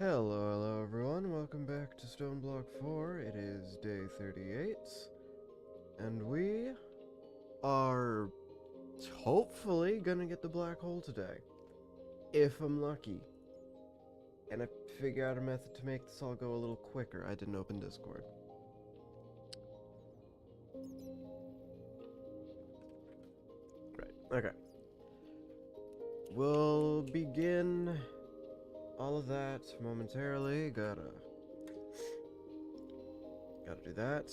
Hello everyone, welcome back to StoneBlock 4. It is day 38, and we are hopefully gonna get the black hole today, if I'm lucky. And I figure out a method to make this all go a little quicker. I didn't open Discord. Right, okay. We'll begin all of that momentarily. Gotta do that.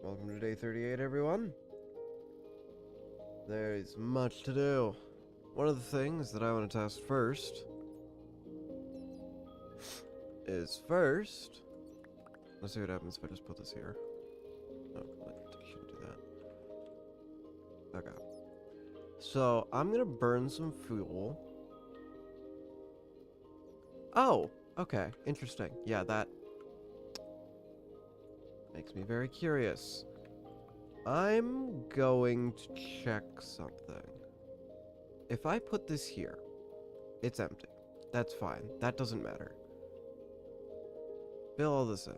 Welcome to day 38, everyone. There's much to do. One of the things that I want to test first is let's see what happens if I just put this here. Oh, I shouldn't do that. Okay. So, I'm gonna burn some fuel. Oh! Okay, interesting. Yeah, that makes me very curious. I'm going to check something. If I put this here, it's empty. That's fine. That doesn't matter. Fill all this in.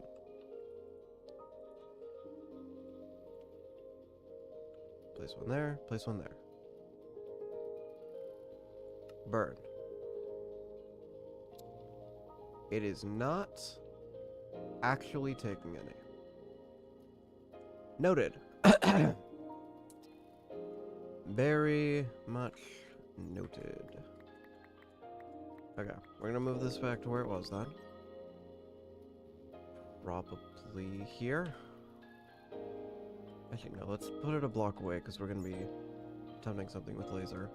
Place one there, place one there. Burn. It is not actually taking any. Noted. Very much noted. Okay, we're gonna move this back to where it was then. Probably here. Actually, no, let's put it a block away because we're gonna be attempting something with laser.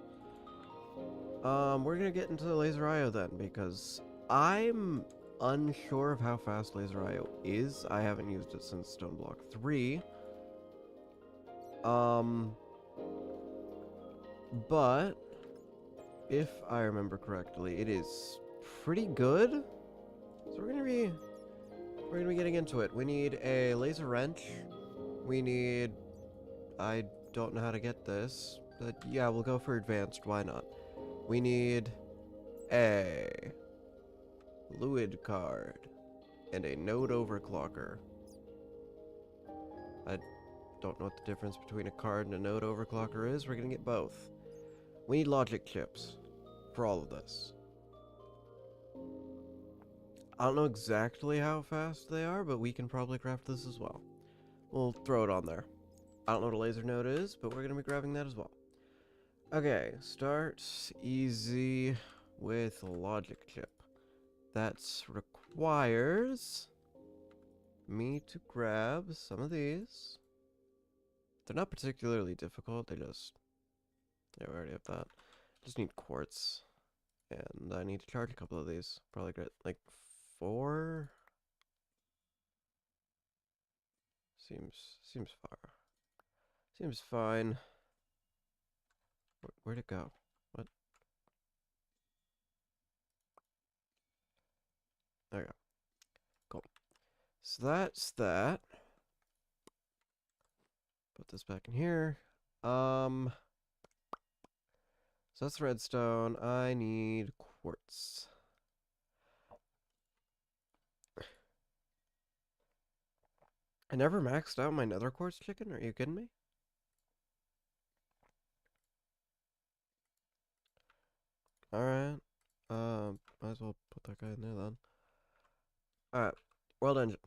We're gonna get into the laser IO then because I'm unsure of how fast laser IO is. I haven't used it since StoneBlock 3. But if I remember correctly, it is pretty good. So we're gonna be getting into it. We need a laser wrench. We need, I don't know how to get this, but yeah, we'll go for advanced. Why not? We need a fluid card and a node overclocker. I don't know what the difference between a card and a node overclocker is. We're gonna get both. We need logic chips for all of this. I don't know exactly how fast they are, but we can probably craft this as well. We'll throw it on there. I don't know what a laser node is, but we're gonna be grabbing that as well. Okay, start easy with logic chip. That requires me to grab some of these. They're not particularly difficult, yeah, we already have that. Just need quartz. And I need to charge a couple of these. Probably get like 4. Seems far. Seems fine. Where'd it go? What? There we go. Cool. So that's that. Put this back in here. So that's redstone. I need quartz. I never maxed out my nether quartz chicken? Are you kidding me? Alright. Might as well put that guy in there then. Alright. World engine.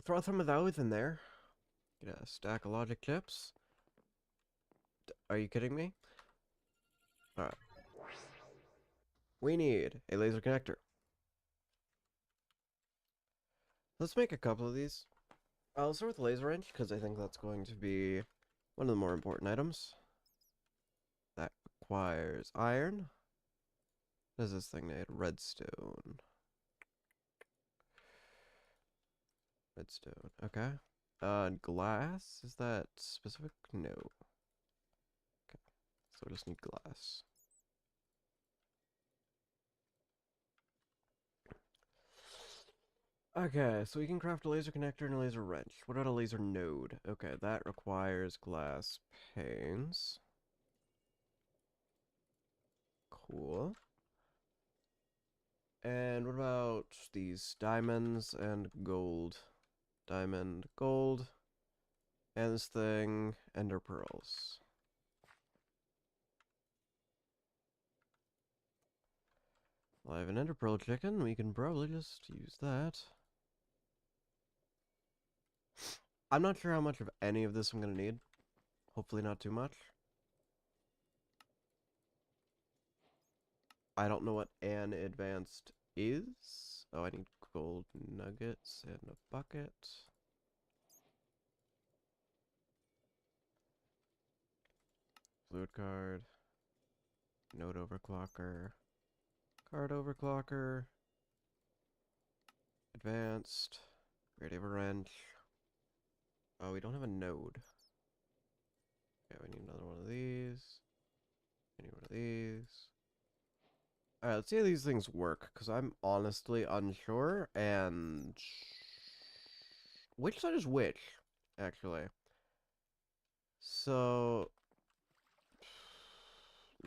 Throw some of those in there. Get a stack of logic chips. Are you kidding me? Alright. We need a laser connector. Let's make a couple of these. I'll start with the laser wrench, because I think that's going to be one of the more important items. That requires iron. What does this thing need? Redstone. Redstone, okay. Glass? Is that specific? No. Okay, so I just need glass. Okay, so we can craft a laser connector and a laser wrench. What about a laser node? Okay, that requires glass panes. Cool. And what about these diamonds and gold? Diamond, gold, and this thing, ender pearls. Well, I have an ender pearl chicken. We can probably just use that. I'm not sure how much of any of this I'm going to need. Hopefully not too much. I don't know what an advanced is. Oh, I need gold nuggets and a bucket. Fluid card. Node overclocker. Card overclocker. Advanced. Creative wrench. Oh, we don't have a node. Okay, we need another one of these. We need one of these. Alright, let's see how these things work, because I'm honestly unsure, and... Which side is which, actually? So...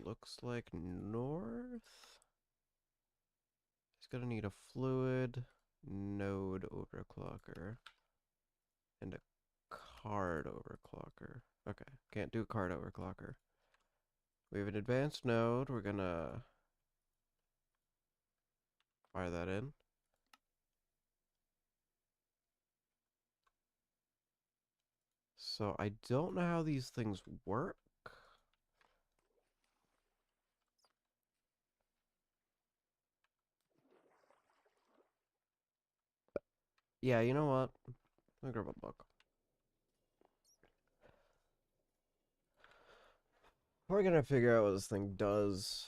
Looks like north? It's gonna need a fluid, node overclocker, and a card overclocker. Okay, can't do card overclocker. We have an advanced node, we're gonna fire that in. So I don't know how these things work. Yeah, you know what? Let me grab a book. We're gonna figure out what this thing does.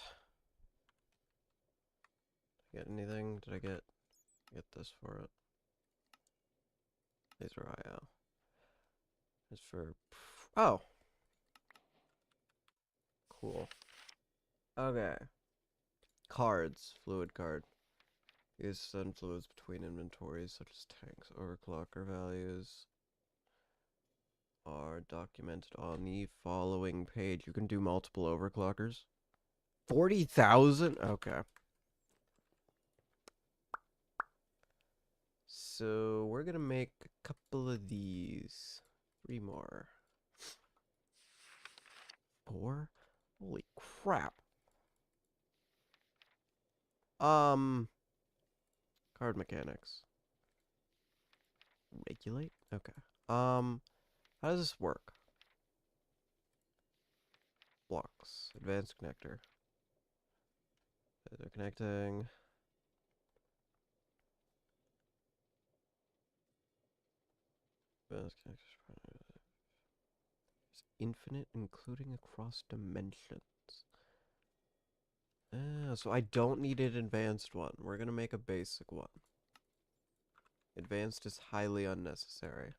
Get anything? Did I get this for it? These are IO. It's for... Oh! Cool. Okay. Cards. Fluid card. Use send fluids between inventories, such as tanks. Overclocker values are documented on the following page. You can do multiple overclockers. 40,000? Okay. So we're gonna make a couple of these. 3 more. 4? Holy crap. Card mechanics. Regulate? Okay. How does this work? Blocks. Advanced connector. They're connecting. Advanced connectors. It's infinite, including across dimensions. So I don't need an advanced one. We're gonna make a basic one. Advanced is highly unnecessary.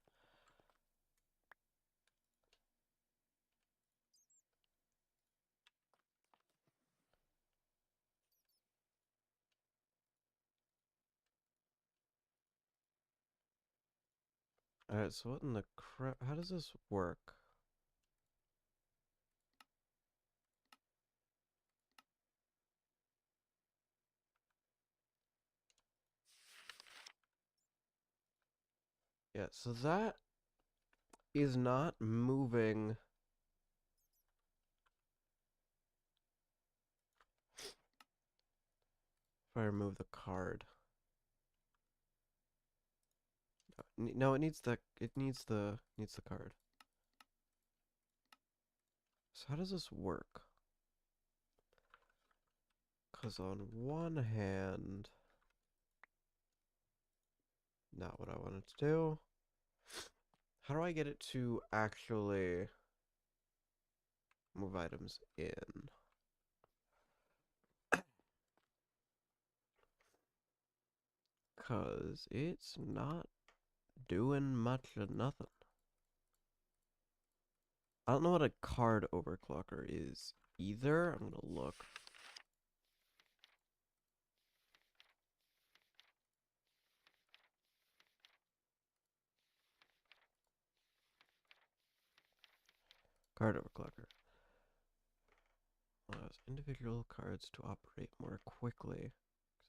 Alright, so what in the crap? How does this work? Yeah, so that is not moving. If I remove the card. No, it needs the card. So how does this work? Because on one hand, not what I wanted to do. How do I get it to actually move items in? Because it's not doing much of nothing. I don't know what a card overclocker is either. I'm gonna look. Card overclocker. individual cards to operate more quickly.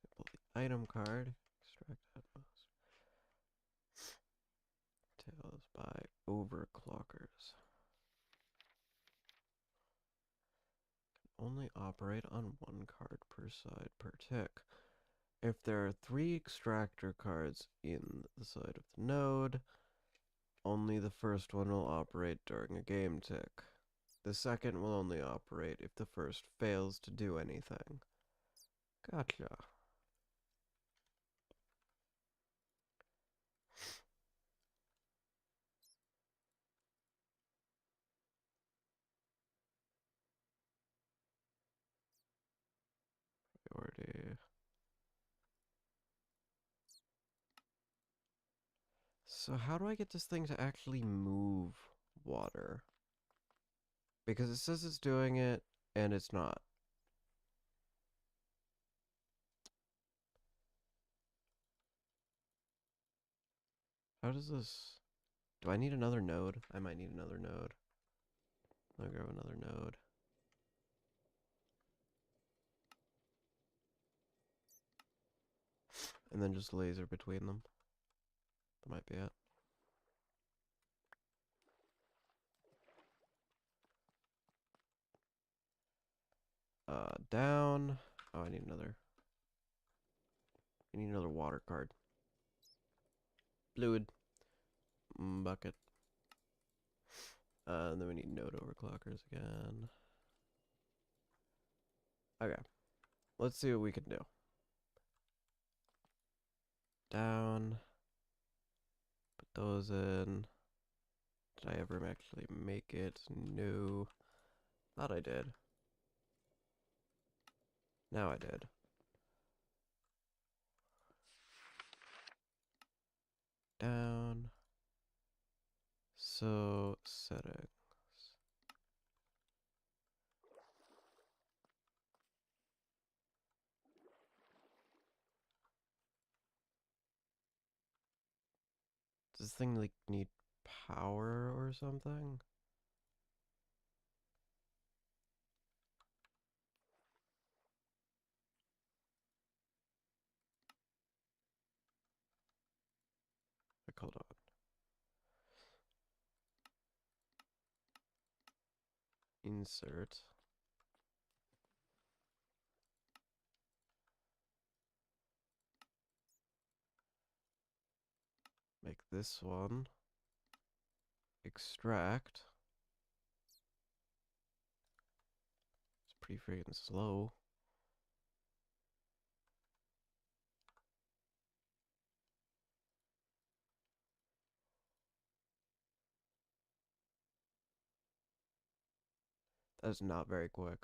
For example, the item card. Extract Atmos. Tails by overclockers. Only operate on one card per side per tick. If there are 3 extractor cards in the side of the node, only the first one will operate during a game tick. The second will only operate if the first fails to do anything. Gotcha. Priority. So how do I get this thing to actually move water? Because it says it's doing it, and it's not. How does this... Do I need another node? I might need another node. I'll grab another node. And then just laser between them. That might be it. Down. Oh, I need another. I need another water card. Fluid. Bucket. And then we need node overclockers again. Okay. Let's see what we can do. Down. Put those in. Did I ever actually make it? No. Thought I did. Now I did. Down. So, settings. Does this thing like need power or something? Like, hold on. Insert. Make this one. Extract. It's pretty freaking slow. That's not very quick.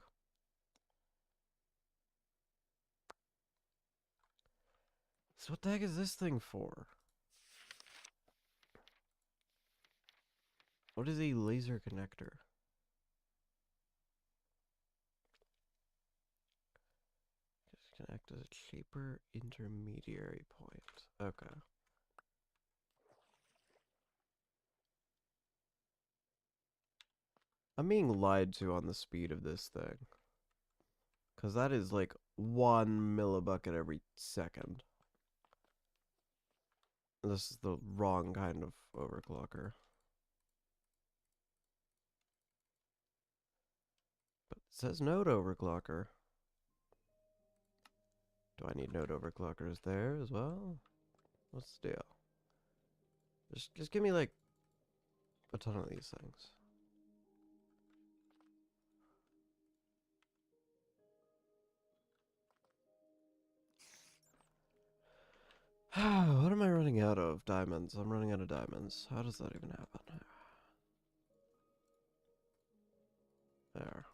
So what the heck is this thing for? What is a laser connector? Just connect as a shaper intermediary point. Okay. I'm being lied to on the speed of this thing. Because that is like 1 millibucket every second. This is the wrong kind of overclocker. But it says node overclocker. Do I need node overclockers there as well? What's the deal? Just give me like a ton of these things. What am I running out of? Diamonds. I'm running out of diamonds. How does that even happen? There.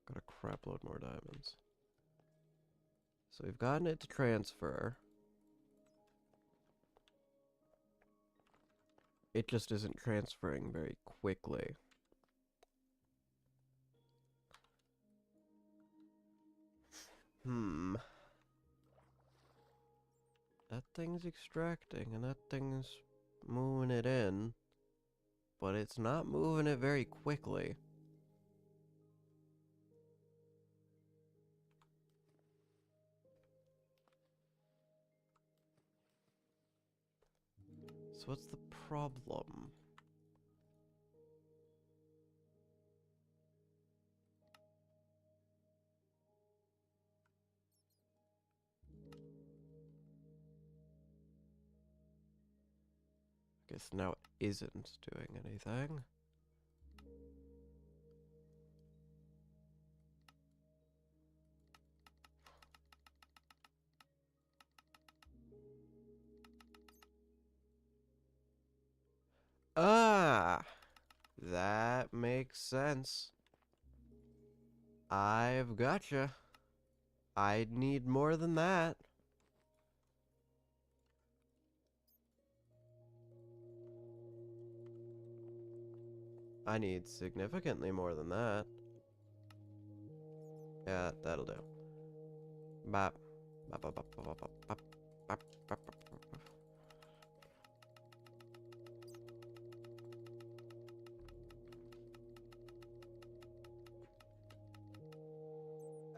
Got a crap load more diamonds. So we've gotten it to transfer. It just isn't transferring very quickly. That thing's extracting, and that thing's moving it in. But it's not moving it very quickly. So what's the problem? Guess now it isn't doing anything. Ah, that makes sense. I've gotcha. I'd need more than that. I need significantly more than that. Yeah, that'll do. Bop. Bop, bop, bop, bop, bop, bop, bop, bop, bop, bop.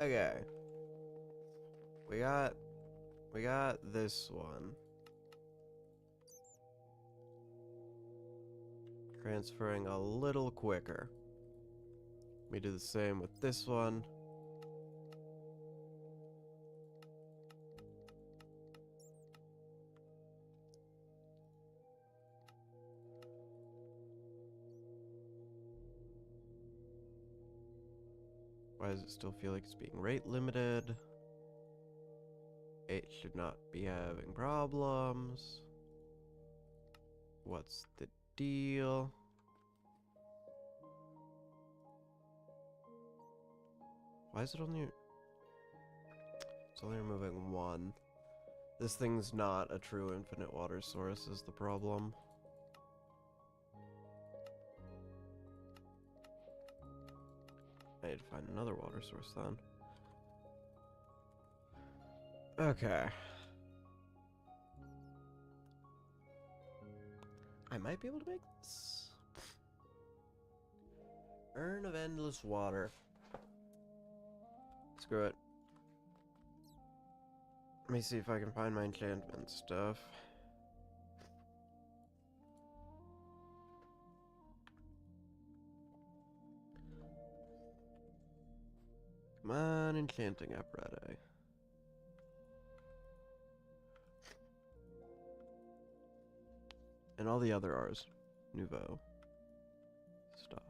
Okay. We got this one. Transferring a little quicker. We do the same with this one. Why does it still feel like it's being rate limited? It should not be having problems. What's the deal? Why is it only... It's only removing one. This thing's not a true infinite water source is the problem. I need to find another water source then. Okay. I might be able to make this. Urn of endless water. Screw it. Let me see if I can find my enchantment stuff. Come on, enchanting apparatus. And all the other R's. Nouveau. Stuff.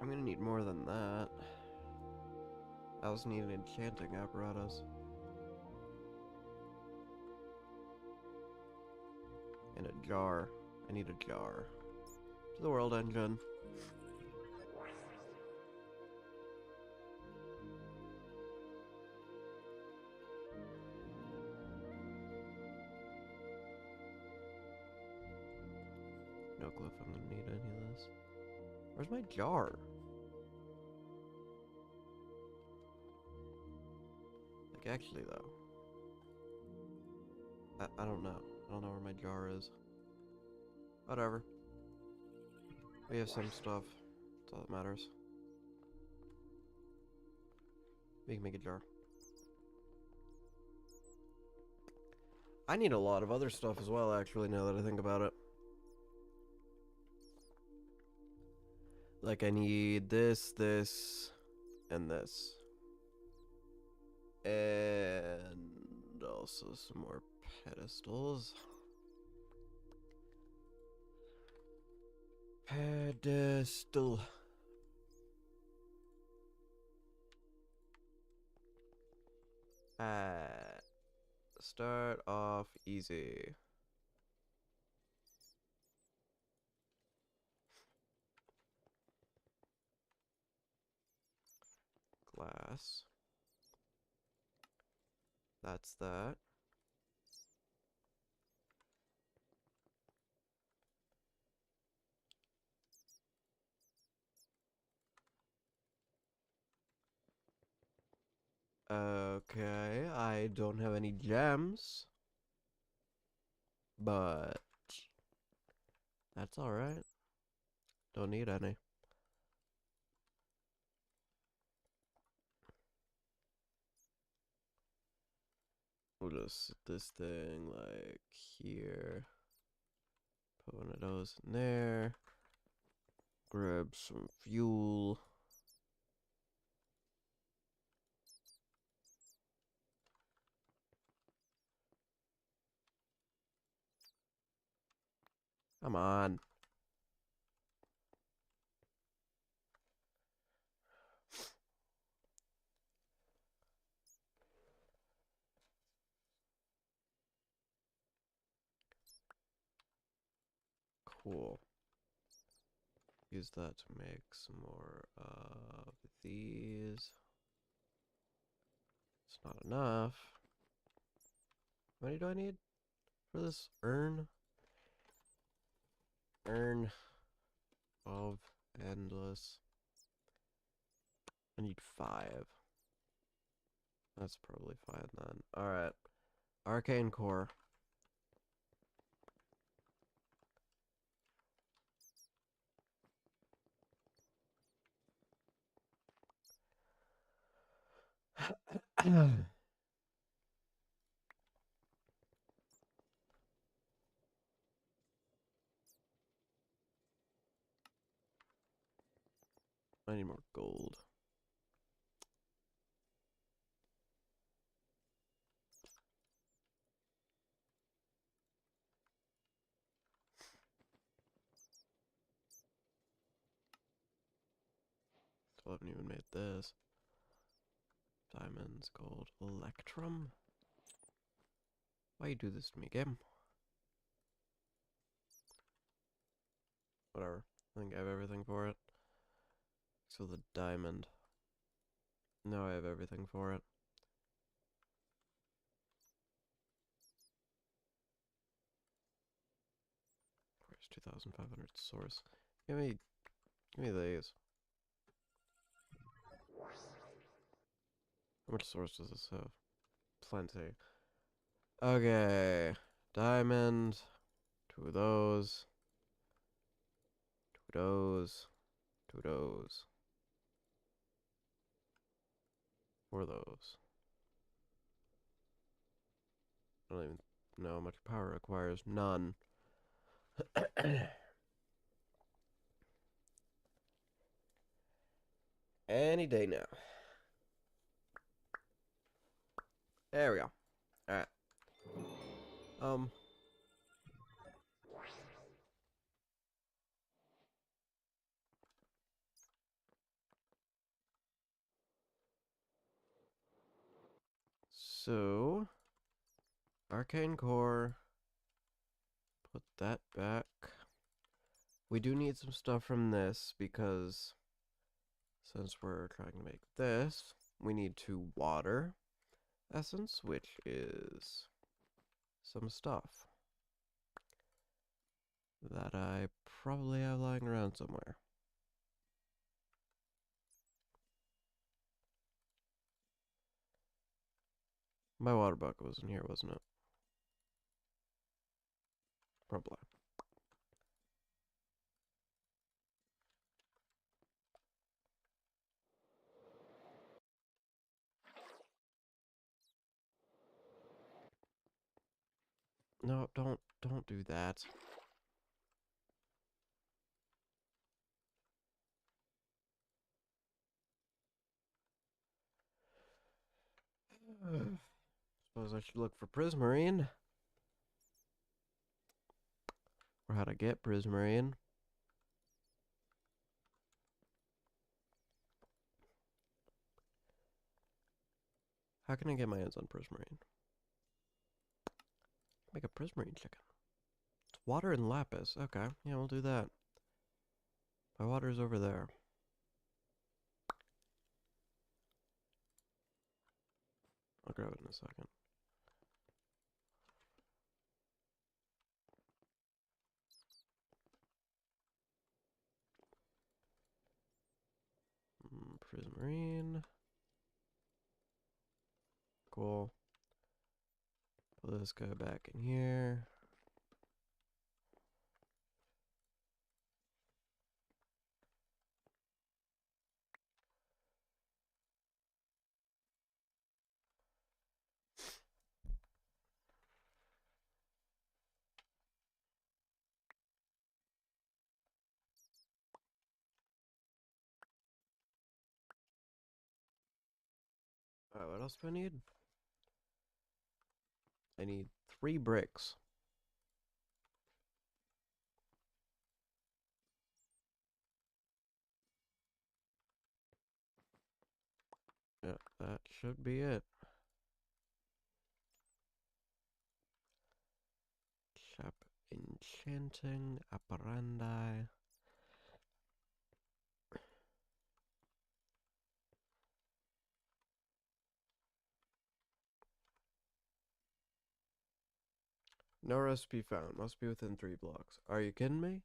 I'm gonna need more than that. I also need an enchanting apparatus. And a jar. I need a jar. To the world engine. No clue if I'm gonna need any of this. Where's my jar? Like, actually, though. I don't know. I don't know where my jar is. Whatever. We have some stuff. That's all that matters. We can make a jar. I need a lot of other stuff as well, actually, now that I think about it. Like, I need this, this, and this. And also some more pedestals. Pedestal. Start off easy. Glass. That's that. Okay, I don't have any gems, but that's alright. Don't need any. We'll just sit this thing like here. Put one of those in there. Grab some fuel. Come on. Cool. Use that to make some more of these. It's not enough. How many do I need for this urn? Urn of endless. I need 5. That's probably fine then. Alright. Arcane core. I need more gold. Still haven't even made this. Diamonds, gold, electrum. Why you do this to me, game? Whatever. I think I have everything for it. So the diamond. Now I have everything for it. Where's 2,500 source? Give me these. How much source does this have? Plenty. Okay. Diamond. 2 of those. 2 of those. 2 of those. 4 of those. I don't even know how much power it requires. None. Any day now. There we go. Alright. So arcane core. Put that back. We do need some stuff from this because since we're trying to make this, we need to water essence, which is some stuff that I probably have lying around somewhere. My water bucket was in here, wasn't it? Probably. No, don't do that. Suppose I should look for prismarine. Or how to get prismarine. How can I get my hands on prismarine? Make a prismarine chicken. It's water and lapis. Okay, yeah, we'll do that. My water's over there. I'll grab it in a second. Prismarine. Cool. Put this guy back in here. Alright, what else do I need? I need 3 bricks. Yeah, that should be it. Shop enchanting operandi. No recipe found. Must be within 3 blocks. Are you kidding me?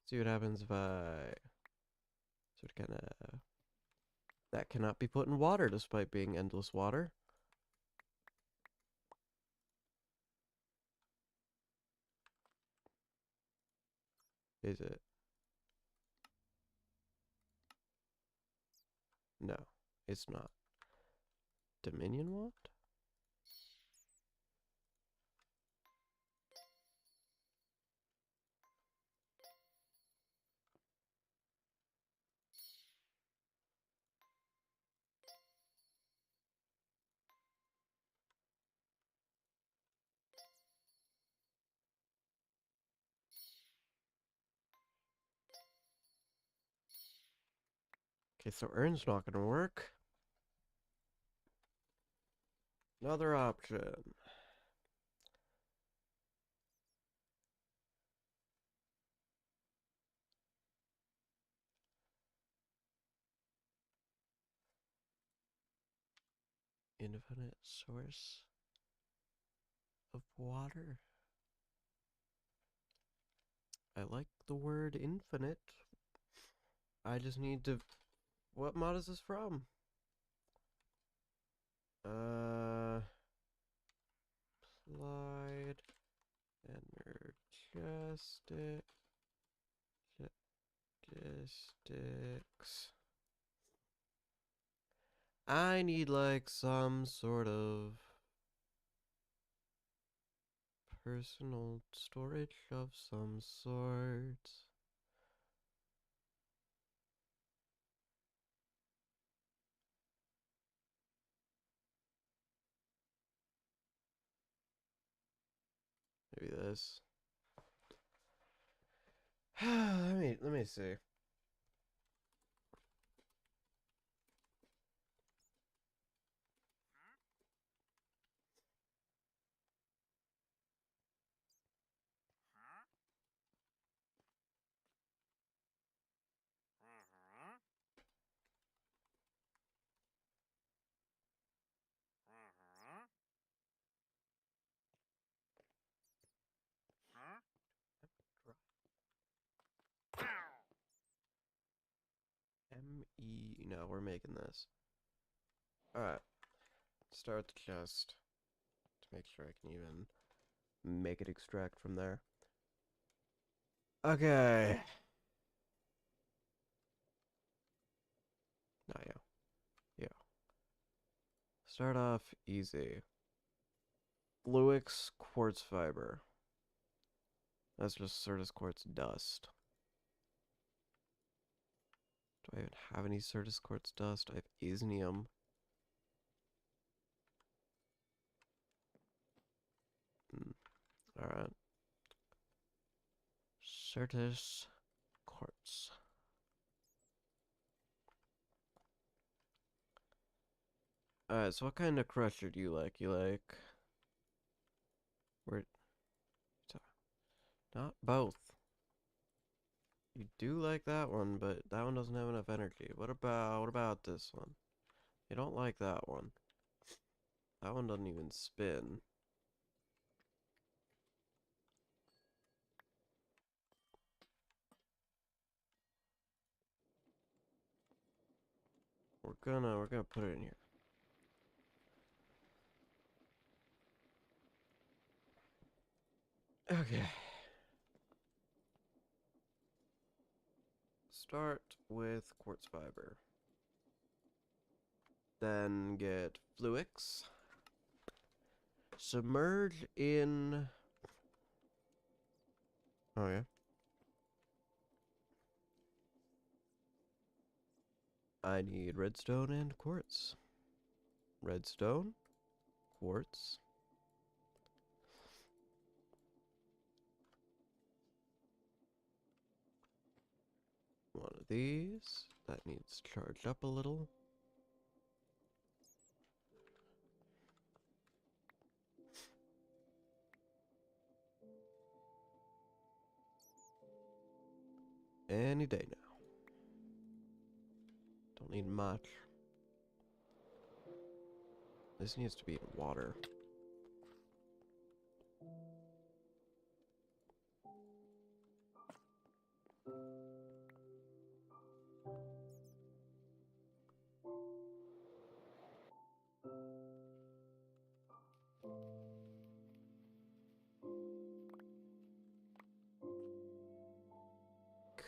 See what happens if I sort of kind of... That cannot be put in water despite being endless water. Is it? No, it's not. Dominion what? Okay, so Earn's not gonna work. Another option. Infinite source of water. I like the word infinite. I just need to... What mod is this from? Applied energetic statistics. I need like some sort of personal storage of some sort. Maybe this. let me see. M-E... No, we're making this. Alright. Start the chest. To make sure I can even make it extract from there. Okay. Nah, yeah. Yeah. Start off easy. Fluix quartz fiber. That's just Certus quartz dust. Do I even have any Certus quartz dust? I have isnium. Alright. Certus quartz. Alright, so what kind of crusher do you like? You like... Where... Not both. You do like that one, but that one doesn't have enough energy. What about this one? You don't like that one. That one doesn't even spin. We're gonna put it in here. Okay. Start with quartz fiber. Then get Fluix. Submerge in... Oh, yeah. I need redstone and quartz. Redstone, quartz. One of these. That needs charged up a little. Any day now. Don't need much. This needs to be in water.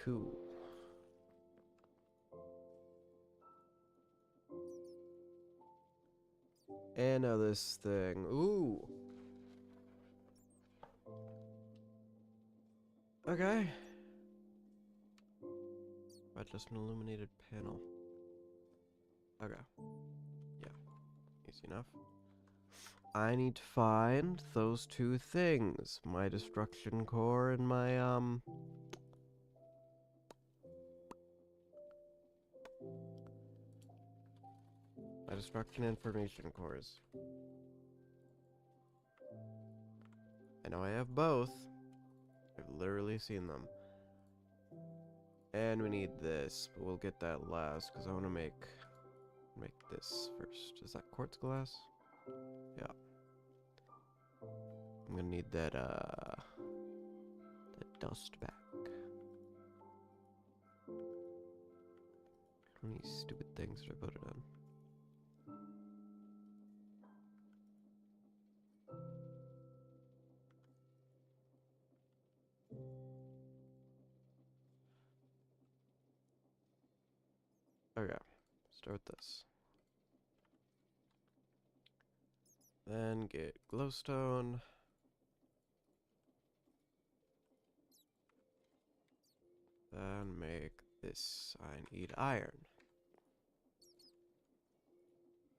Cool. And now this thing. Ooh. Okay. But just an illuminated panel. Okay. Yeah. Easy enough. I need to find those two things. My destruction core and my, my destruction information cores. I know I have both. I've literally seen them. And we need this, but we'll get that last, because I want to make this first. Is that quartz glass? Yeah. I'm gonna need that, dust back. How many stupid things did I put it in? Okay, start this. Then get glowstone. Then make this. I need iron.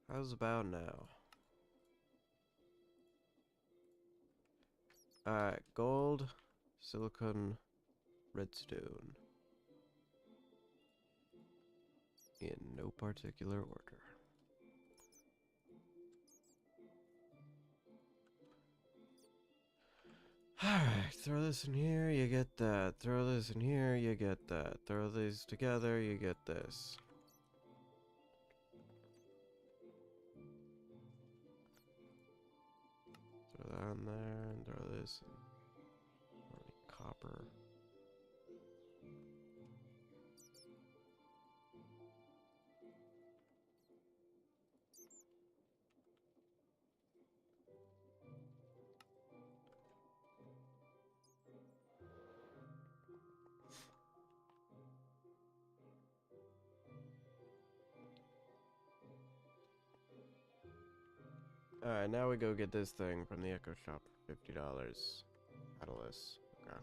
How's about now? Alright, gold, silicon, redstone. In no particular order. Alright, throw this in here, you get that. Throw this in here, you get that. Throw these together, you get this. Throw that in there, and throw this in. Copper. Alright, now we go get this thing from the Echo Shop for $50. Catalyst. Okay.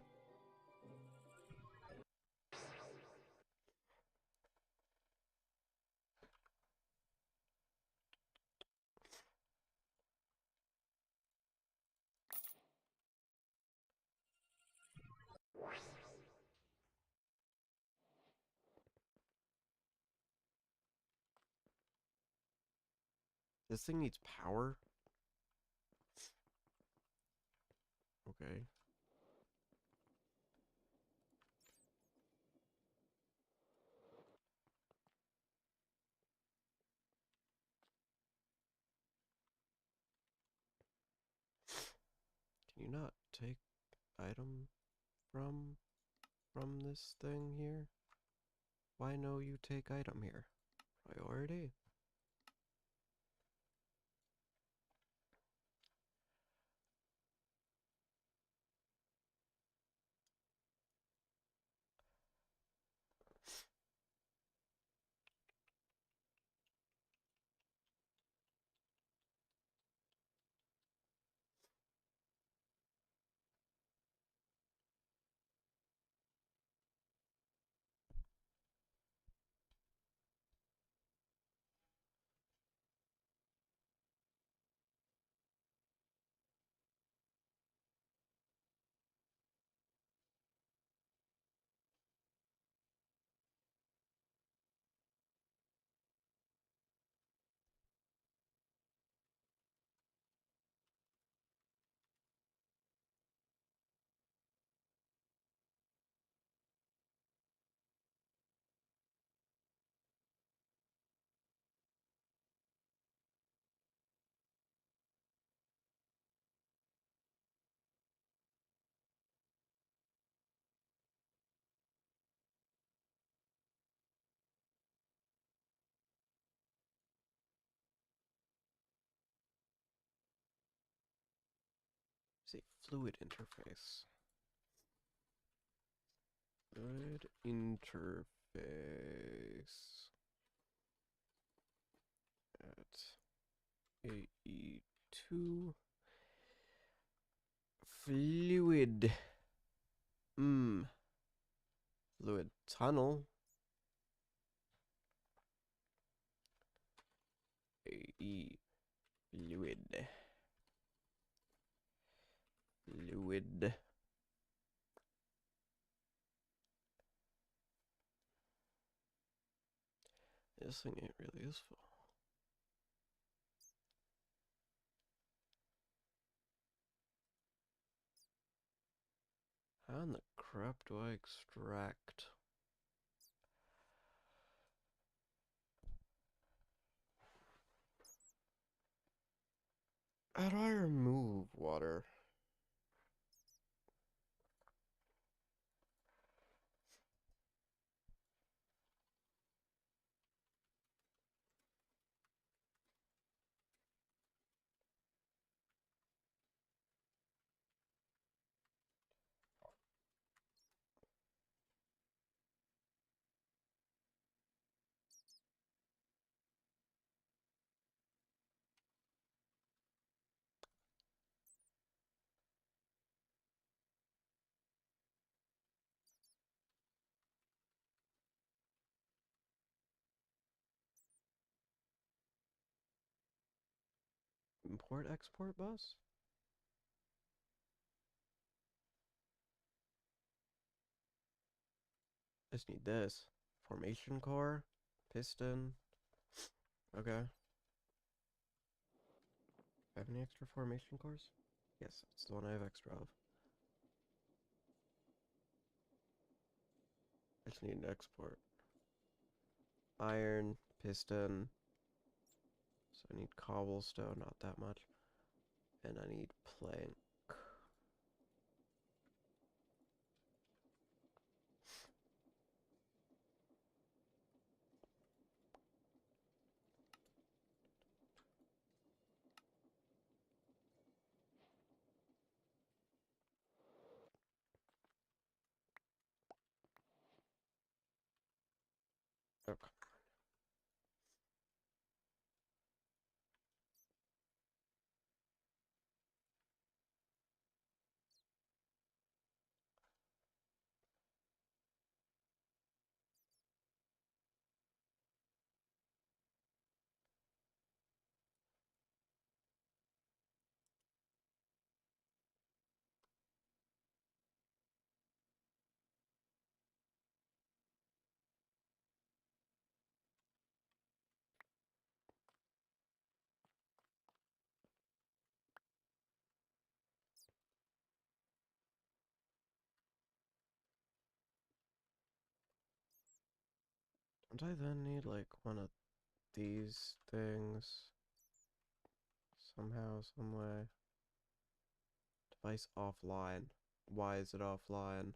This thing needs power? Okay. you not take item from this thing here? Why no you take item here? Priority? See, fluid interface. Fluid interface at AE2 fluid. Fluid tunnel. AE fluid. Fluid. This thing ain't really useful. How in the crap do I extract? How do I remove water? Import export bus? I just need this. Formation core, piston. Okay. Have any extra formation cores? Yes, it's the one I have extra of. I just need an export. Iron, piston. So I need cobblestone, not that much. And I need plank. Okay. Don't I then need like one of these things somehow, some way? Spice offline. Why is it offline?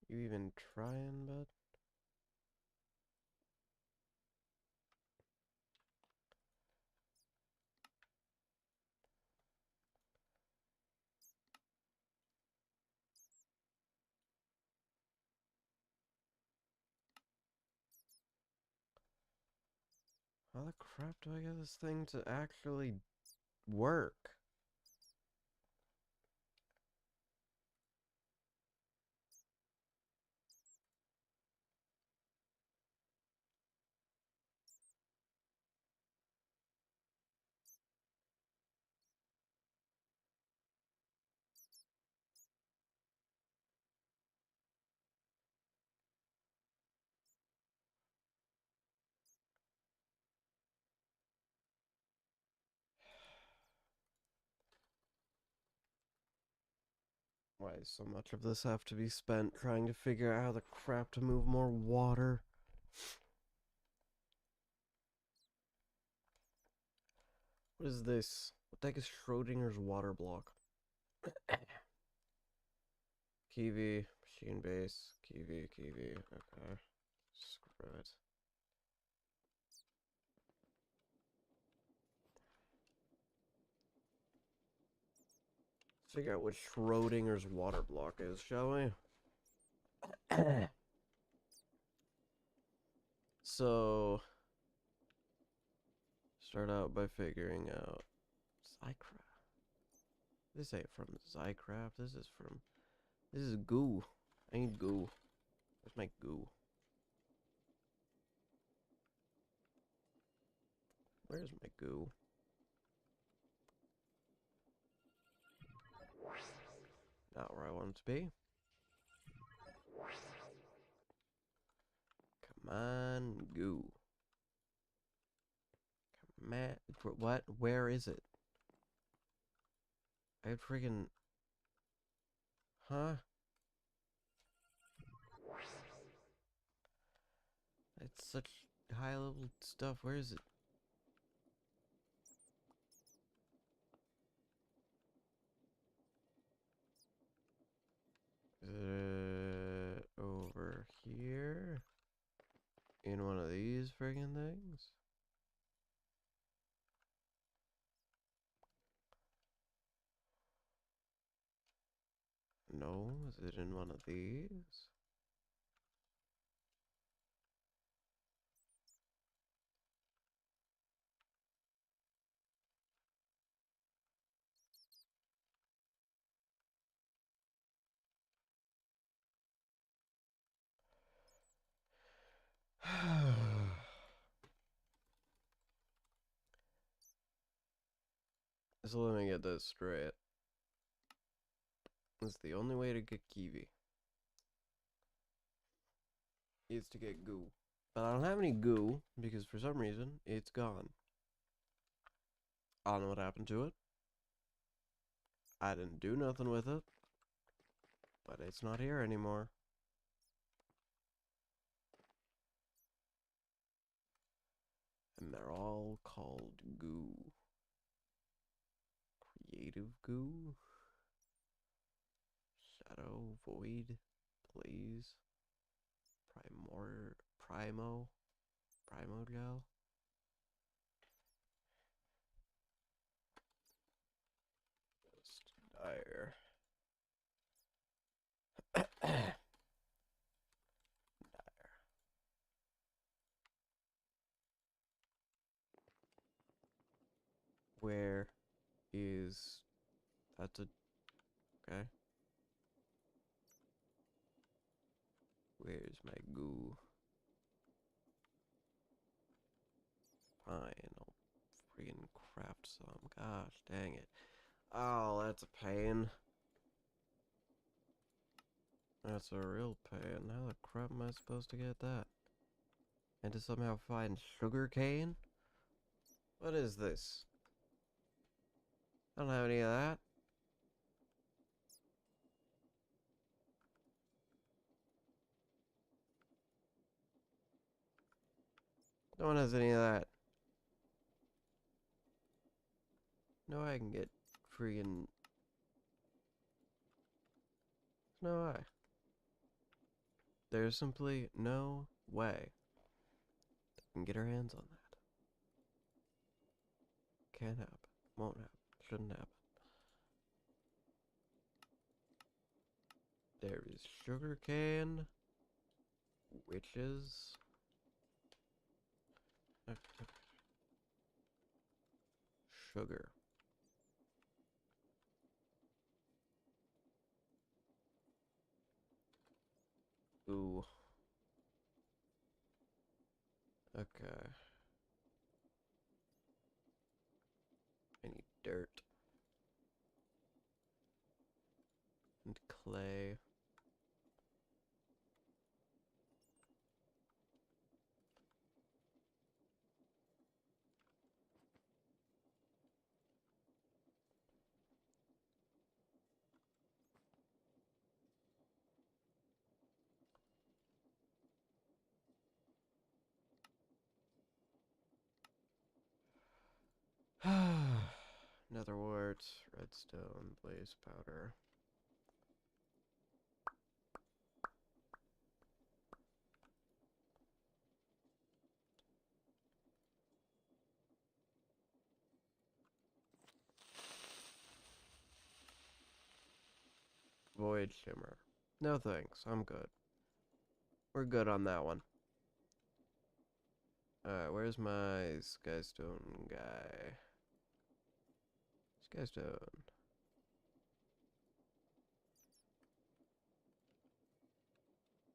You even trying, bud? How the crap do I get this thing to actually work? Why does so much of this have to be spent trying to figure out how the crap to move more water? What is this? What the heck is Schrodinger's water block? Kiwi, machine base, Kiwi, Kiwi, okay. Screw it. Let's figure out what Schrodinger's water block is, shall we? So, start out by figuring out Zycraft. This ain't from Zycraft, this is goo. I need goo. Where's my goo? Where's my goo? Not where I want it to be. Come on, goo. Come on. What? Where is it? I had friggin'... Huh? It's such high level stuff. Where is it? Over here? In one of these friggin' things? No, is it in one of these? So let me get this straight. It's the only way to get kiwi. Is to get goo. But I don't have any goo, because for some reason, it's gone. I don't know what happened to it. I didn't do nothing with it. But it's not here anymore. And they're all called goo. Creative goo. Shadow, void, blaze, primo gel. Just dire. Dire. Where is... That's a... Okay. Where's my goo? Fine, I'll friggin' craft some. Gosh, dang it. Oh, that's a pain. That's a real pain. How the crap am I supposed to get that? And to somehow find sugar cane? What is this? I don't have any of that. No one has any of that. No, I can get friggin'. No way. There's simply no way we can get our hands on that. Can't happen. Won't happen. Shouldn't happen. There is sugarcane, witches. Sugar. Ooh. Okay. I need dirt. And clay. Nether wart, redstone, blaze powder. Void shimmer. No thanks, I'm good. We're good on that one. Alright, where's my skystone guy? Skystone.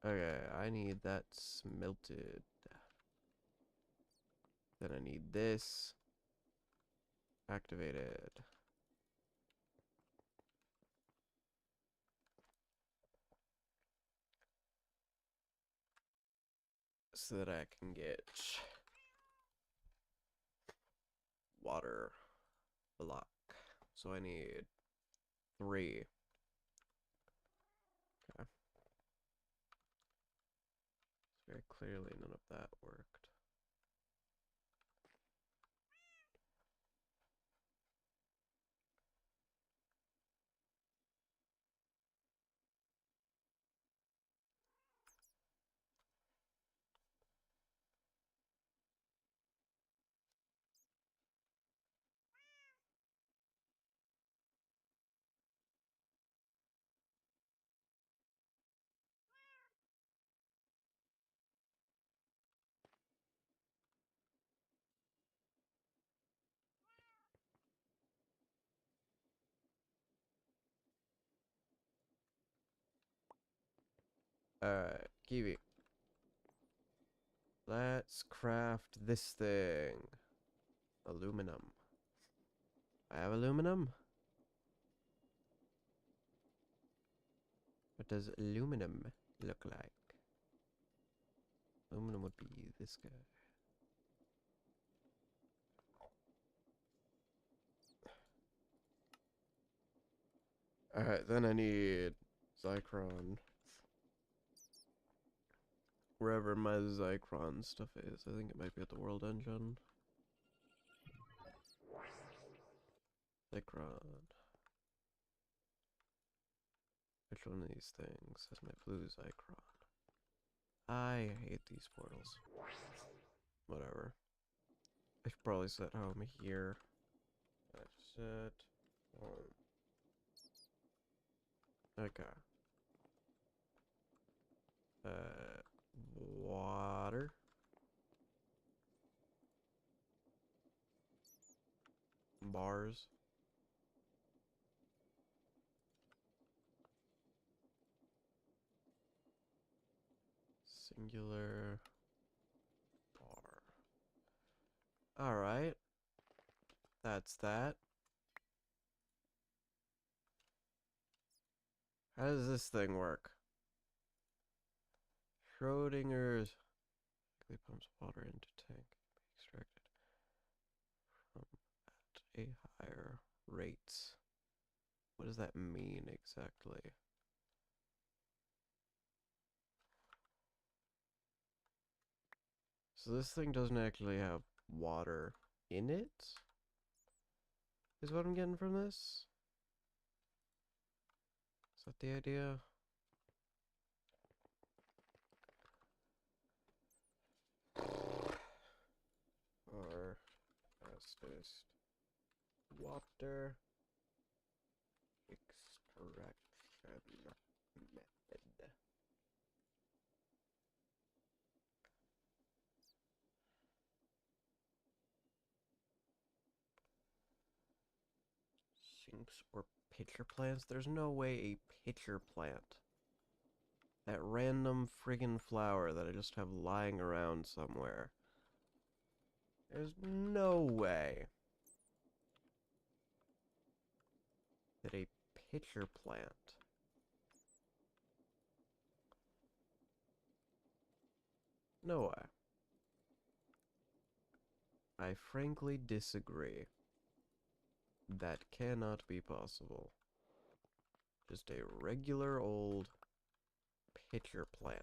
Okay, I need that smelted. Then I need this activated. So that I can get water block. So I need 3. Okay. So very clearly none of that worked. Alright, Kiwi. Let's craft this thing. Aluminum. I have aluminum? What does aluminum look like? Aluminum would be this guy. Alright, then I need Zycron. Wherever my Zycron stuff is. I think it might be at the World Engine. Zycron. Which one of these things has my blue Zycron? I hate these portals. Whatever. I should probably set home here. Set home. Okay. Water. Bars. Singular bar. Alright. That's that. How does this thing work? Schrodinger's pumps water into tank. Extracted from at a higher rate. What does that mean exactly? So this thing doesn't actually have water in it, is what I'm getting from this? Is that the idea? Or fastest water extraction method. Sinks or pitcher plants? There's no way a pitcher plant, that random friggin' flower that I just have lying around somewhere, there's no way that a pitcher plant. No way. I frankly disagree. That cannot be possible. Just a regular old pitcher plant.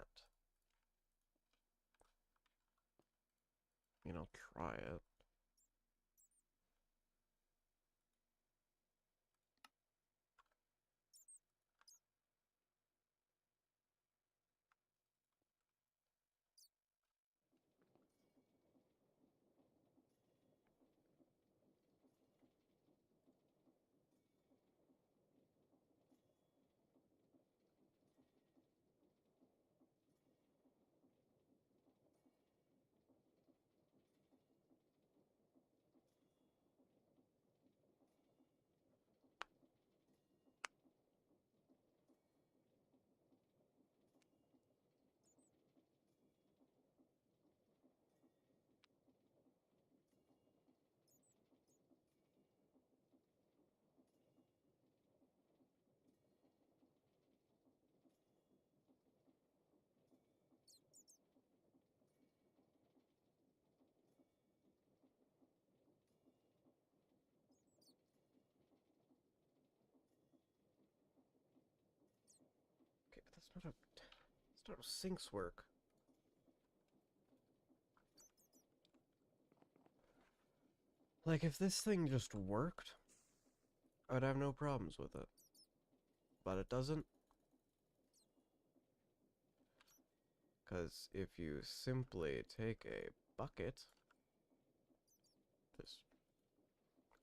I mean, I'll try it. Okay, but that's not how sinks work. Like, if this thing just worked, I'd have no problems with it. But it doesn't. Because if you simply take a bucket, just,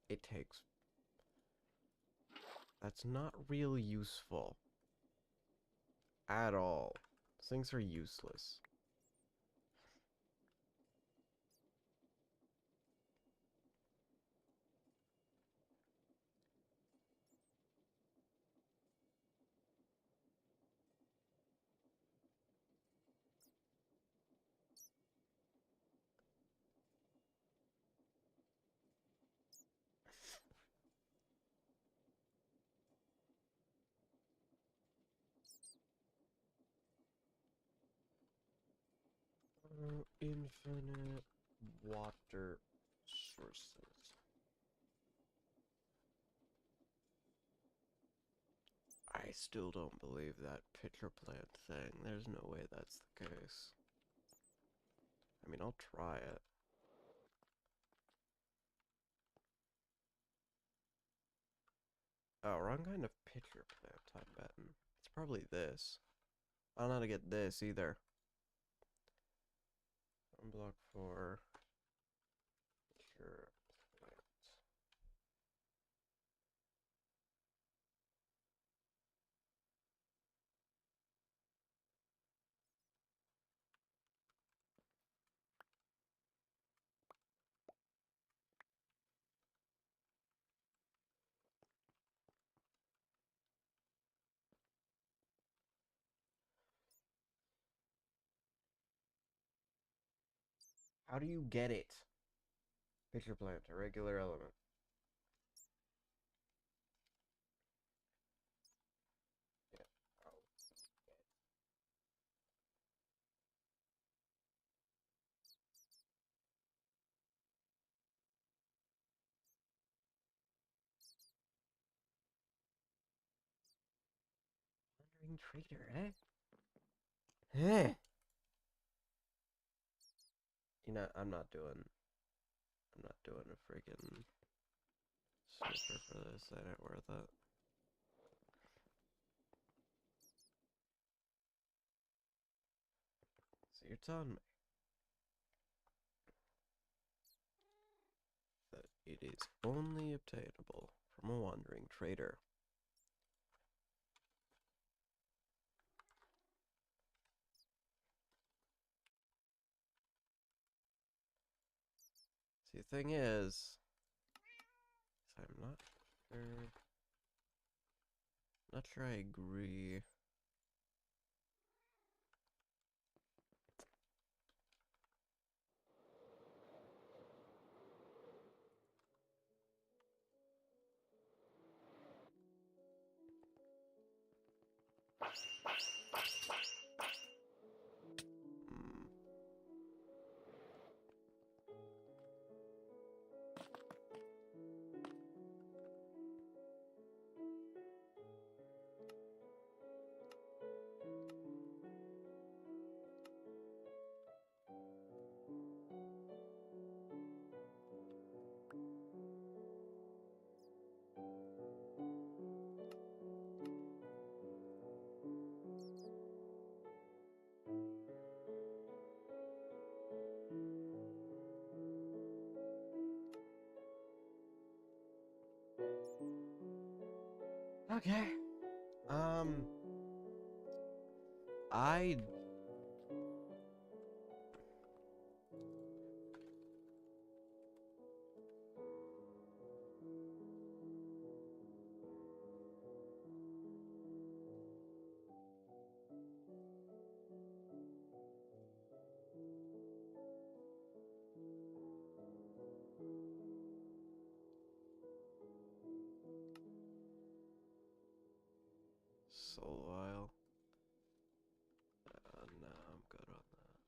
it takes, that's not really useful. At all. Sinks are useless. Infinite water sources. I still don't believe that pitcher plant thing. There's no way that's the case. I mean, I'll try it. Oh, wrong kind of pitcher plant, I'm betting. It's probably this. I don't know how to get this either. Unblock for pitcher plant. How do you get it? Pitcher plant, a regular element. Yeah. Oh. Wandering trader, eh? Eh. You know, I'm not doing a freaking snipper for this. That ain't worth it. So you're telling me that it is only obtainable from a wandering trader. See, the thing is I'm not sure I agree. Okay. I Soul Oil. No, I'm good on that.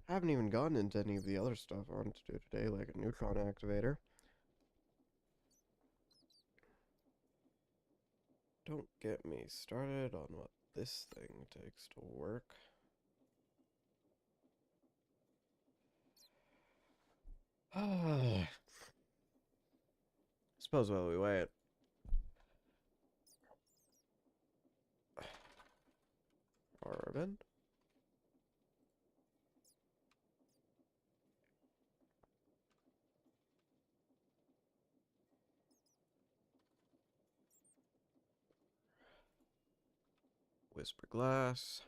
I haven't even gotten into any of the other stuff I wanted to do today, like a neutron activator. Don't get me started on what this thing takes to work. Suppose while we wait. Carbon. Whisper glass.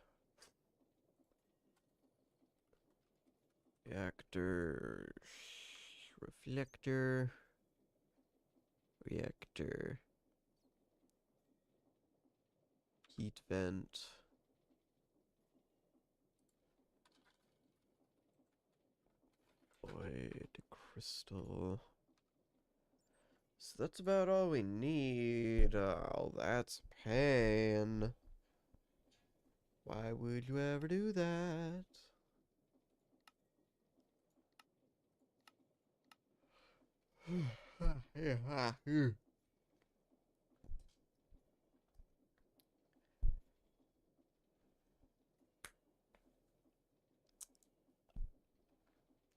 Reactor. Reflector. Reactor. Heat vent. Void crystal. So that's about all we need. Oh, that's pain. Why would you ever do that?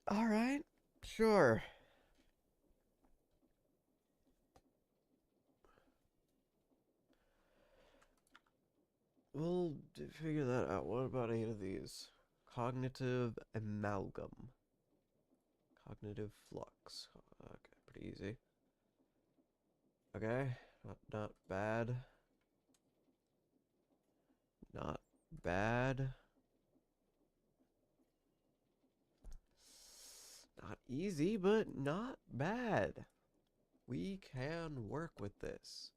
All right, sure. We'll figure that out. What about 8 of these? Cognitive amalgam. Cognitive flux. Okay, pretty easy. Okay, not bad. Not bad. Not easy, but not bad. We can work with this.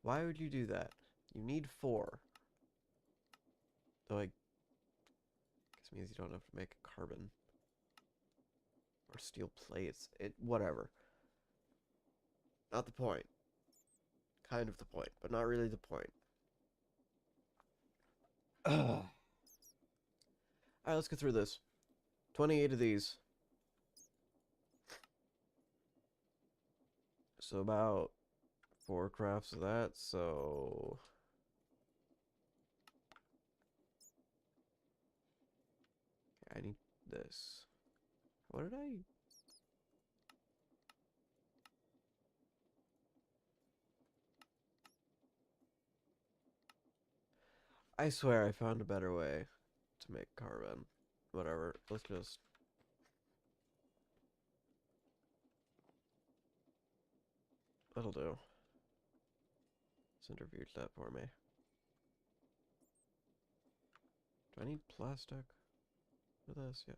Why would you do that? You need 4. Though I guess means you don't have to make a carbon. Or steel plates. Whatever. Not the point. Kind of the point, but not really the point. Alright, let's go through this. 28 of these. So about 4 crafts of that, so... I need this. What did I... I swear I found a better way to make carbon. Whatever, let's just... That'll do. Centrifuge that for me. Do I need plastic for this? Yes.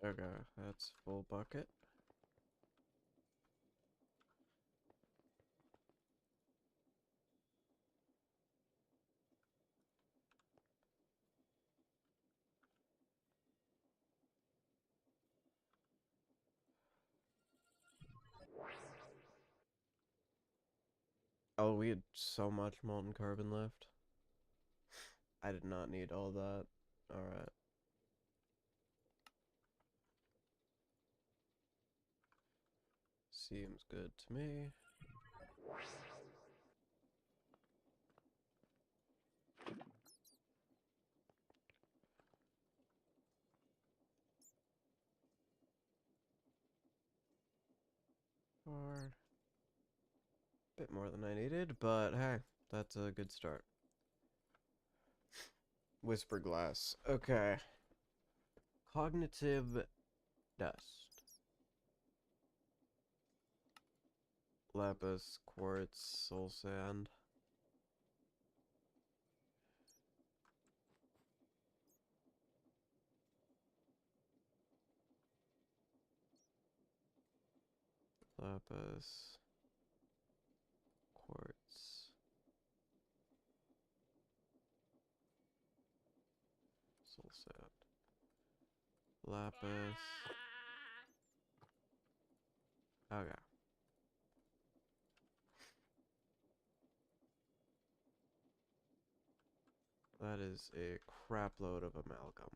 Okay, that's full bucket. Oh, we had so much molten carbon left. I did not need all that. Alright. Seems good to me. Or bit more than I needed, but hey, that's a good start. Whisper glass. Okay. Cognitive dust. Lapis, quartz, soul sand. Lapis, quartz, soul sand. Lapis. Okay. That is a crap load of amalgam.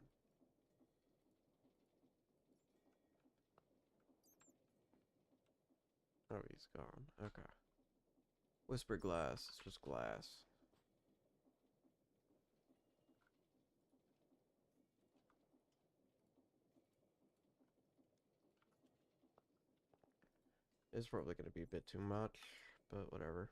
Oh, he's gone. Okay. Whisper glass. It's just glass. It's probably going to be a bit too much, but whatever.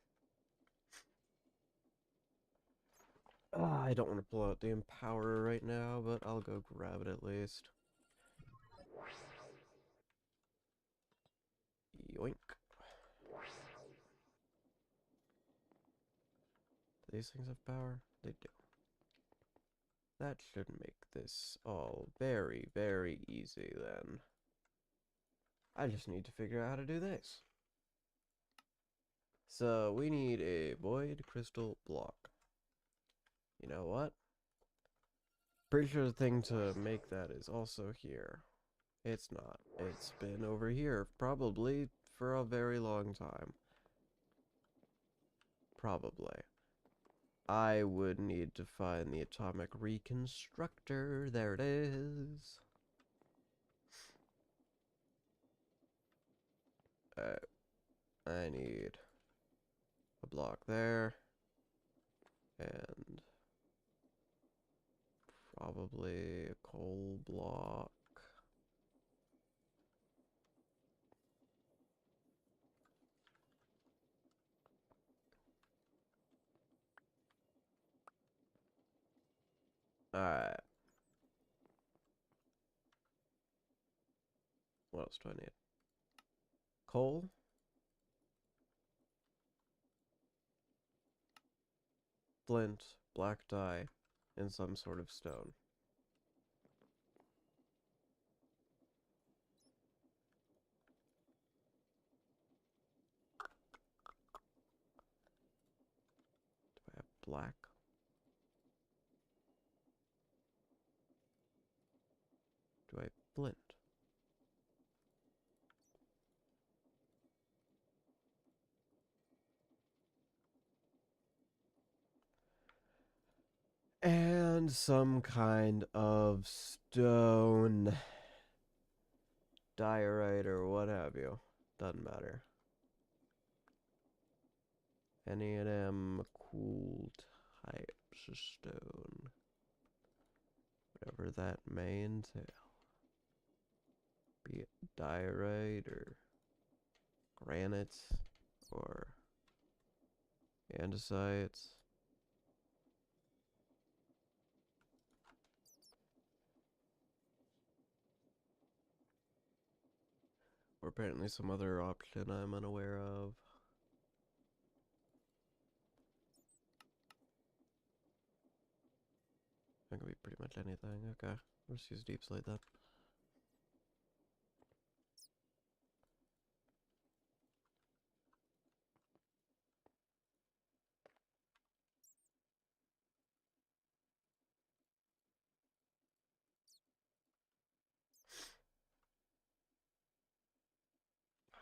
I don't want to pull out the Empower right now, but I'll go grab it at least. Yoink. Do these things have power? They do. That should make this all very, very easy then. I just need to figure out how to do this. So we need a void crystal block. You know what? Pretty sure the thing to make that is also here. It's not. It's been over here probably for a very long time. Probably. I would need to find the atomic reconstructor. There it is. I need a block there. And probably a coal block. Alright. What else do I need? Coal. Flint, black dye, and some sort of stone. black. Do I blend? And some kind of stone diorite or what have you. Doesn't matter. Any of them cool types of stone. Whatever that may entail. Be it diorite or granite or andesite. Or apparently some other option I'm unaware of. That could be pretty much anything. Okay, we'll just use deep slate then.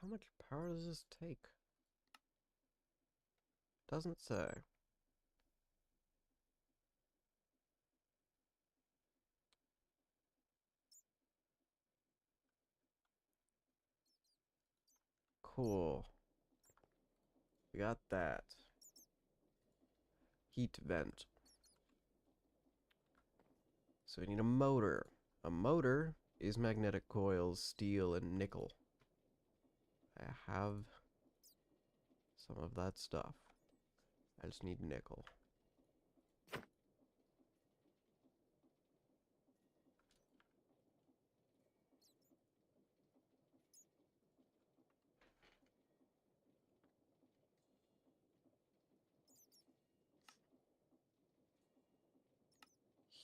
How much power does this take? Doesn't say. Cool. We got that. Heat vent. So we need a motor. A motor is magnetic coils, steel, and nickel. I have some of that stuff. I just need nickel.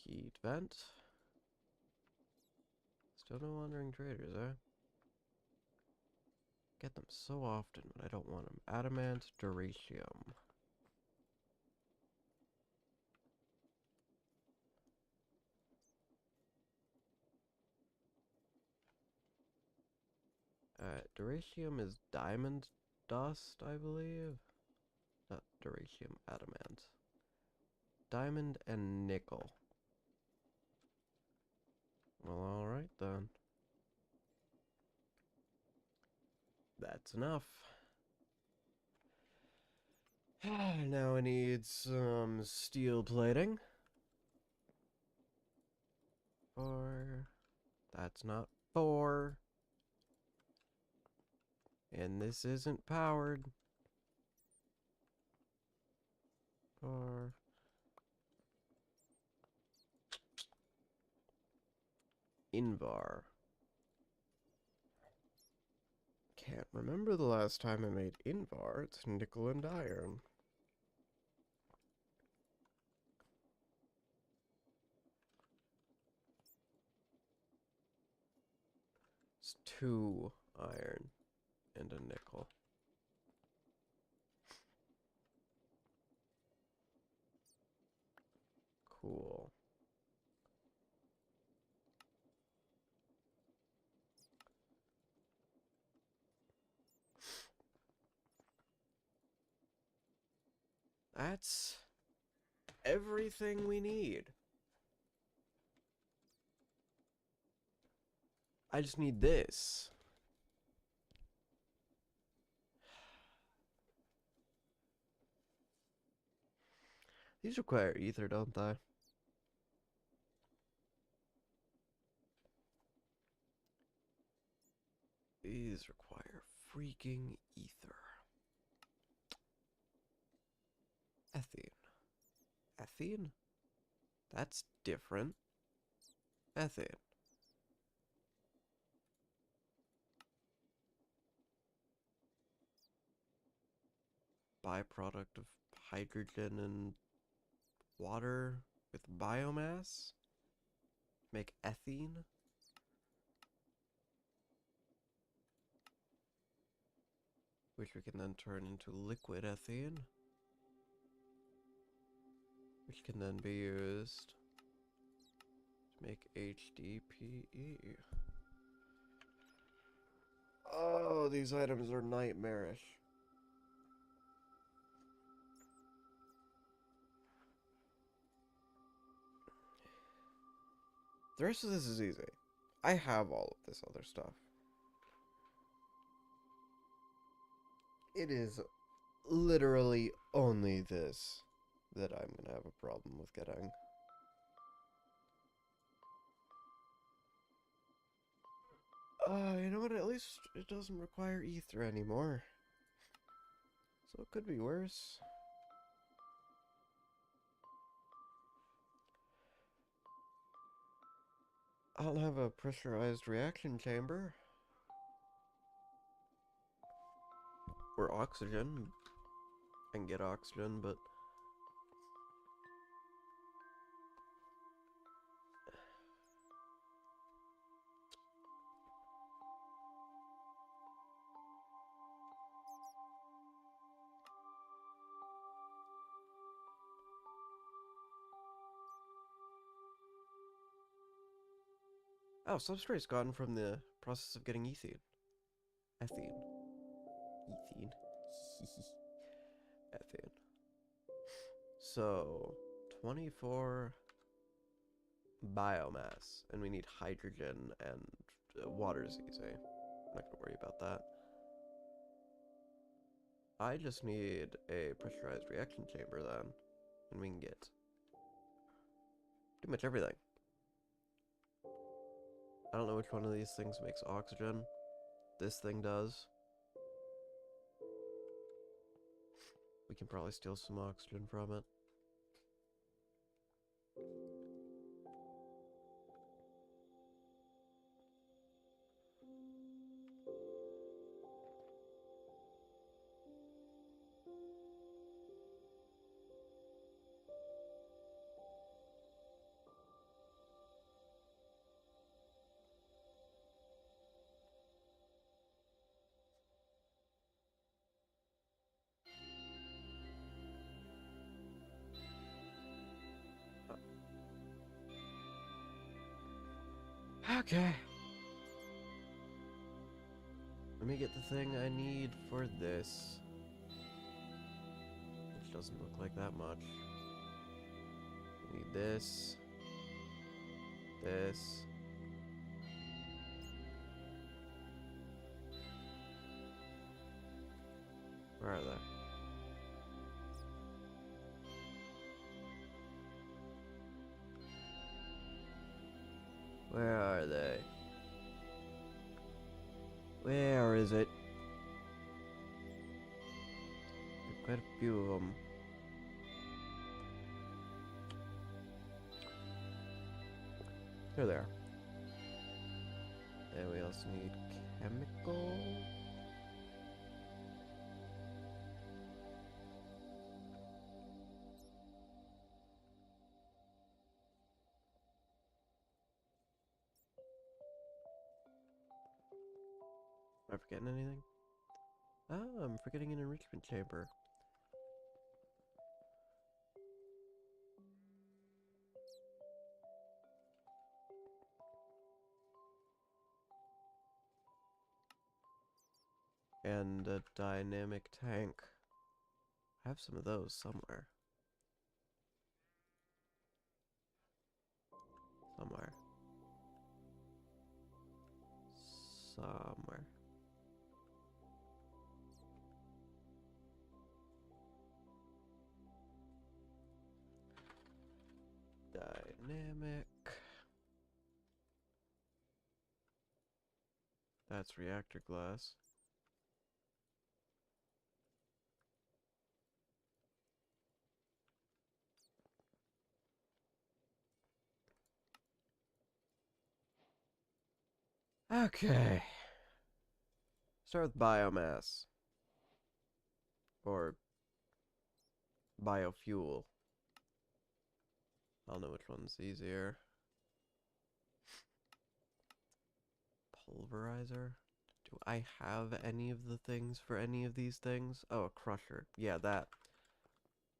Heat vent. Still no wandering traders, eh? Get them so often, but I don't want them. Adamant, duratium. Duratium is diamond dust, I believe. Not duratium, adamant. Diamond and nickel. Well, alright then. That's enough. Now I need some steel plating. That's not 4. And this isn't powered. 4. Invar. Can't remember the last time I made Invar. It's nickel and iron. It's 2 iron and a nickel. Cool. That's everything we need. I just need this. These require ether, don't they? These require freaking ether. Ethene. Ethene? That's different. Ethane. Byproduct of hydrogen and water with biomass? Make ethene? Which we can then turn into liquid ethene. which can then be used to make HDPE. Oh, these items are nightmarish. The rest of this is easy. I have all of this other stuff. It is literally only this that I'm gonna have a problem with getting. You know what? At least it doesn't require ether anymore. So it could be worse. I don't have a pressurized reaction chamber. Or oxygen. I can get oxygen, but... Oh, substrate's gotten from the process of getting ethene. Ethene. Ethene. Ethane. So, 24 biomass, and we need hydrogen, and water's easy. I'm not gonna worry about that. I just need a pressurized reaction chamber then, and we can get pretty much everything. I don't know which one of these things makes oxygen. This thing does. We can probably steal some oxygen from it. Okay. Let me get the thing I need for this. Which doesn't look like that much. We need this. This. Where are they? Where are they? Where is it? There's quite a few of them. There they are. And we also need chemical. Am I forgetting anything? Oh, I'm forgetting an enrichment chamber. And a dynamic tank. I have some of those somewhere. Somewhere. Somewhere. Dynamic. That's reactor glass. Okay. Start with biomass. Or biofuel. I don't know which one's easier. Pulverizer? Do I have any of the things for any of these things? Oh, a crusher. Yeah, that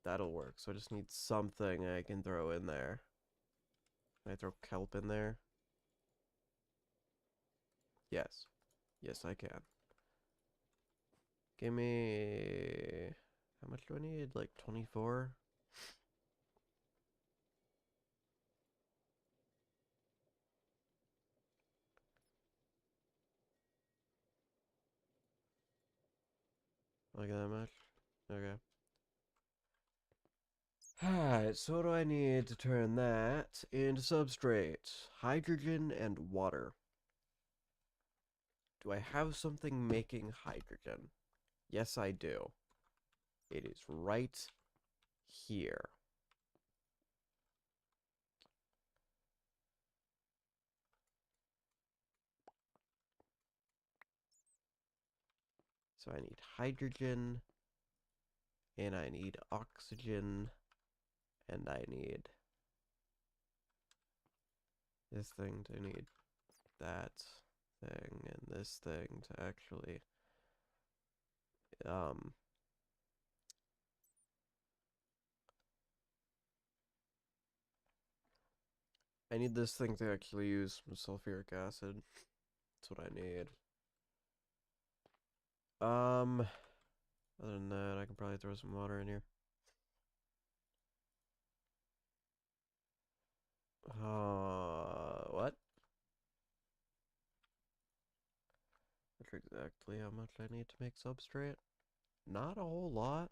That'll work. So I just need something I can throw in there. Can I throw kelp in there? Yes. Yes, I can. Give me... How much do I need? Like 24? Like that much? Okay. Alright, so what do I need to turn that into substrate? Hydrogen and water. Do I have something making hydrogen? Yes, I do. It is right here. So I need hydrogen, and I need oxygen, and I need this thing to need that thing, and this thing to actually, um, I need this thing to actually use sulfuric acid. That's what I need. Other than that, I can probably throw some water in here. What? That's exactly how much I need to make substrate. Not a whole lot.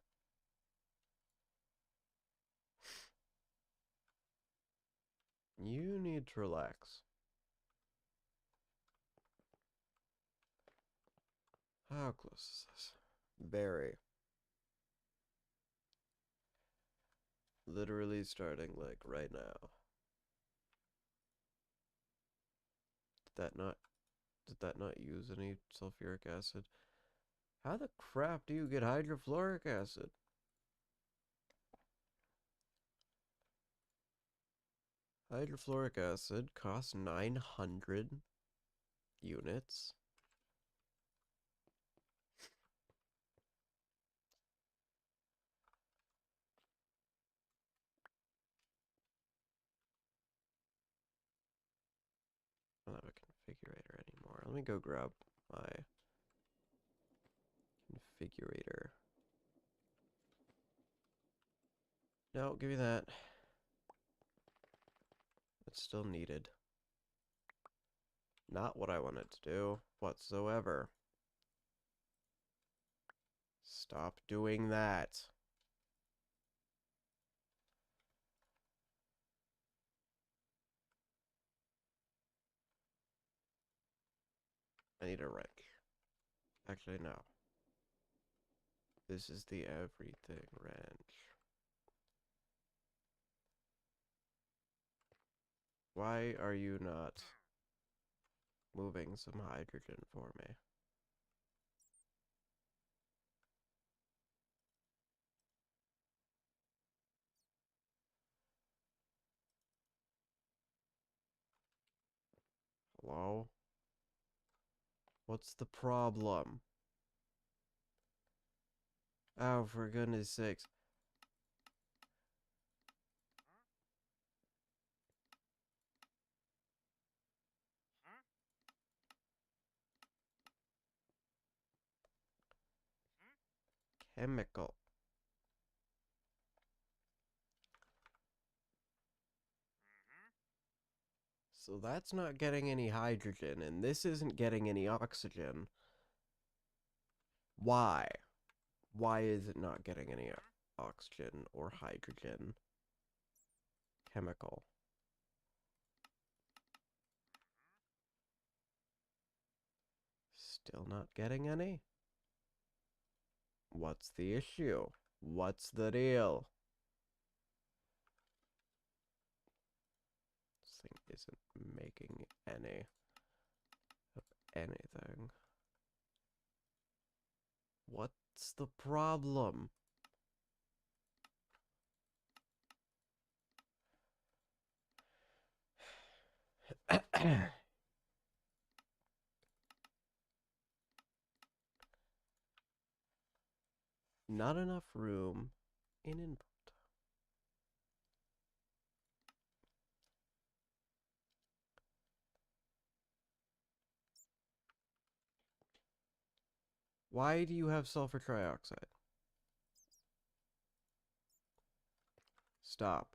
You need to relax. How close is this? Very. Literally starting like right now. Did that not did that not use any sulfuric acid? How the crap do you get hydrofluoric acid? Hydrofluoric acid costs 900 units. I don't have a configurator anymore. Let me go grab my configurator. No, give me that. It's still needed. Not what I wanted to do whatsoever. Stop doing that. I need a wrench. Actually, no. This is the everything wrench. Why are you not moving some hydrogen for me? Hello? What's the problem? Oh, for goodness sakes. Chemical. So that's not getting any hydrogen, and this isn't getting any oxygen. Why? Why is it not getting any oxygen or hydrogen? Chemical. Still not getting any? What's the issue? What's the deal? This thing isn't making any of anything. What's the problem? Not enough room in input. Why do you have sulfur trioxide? Stop.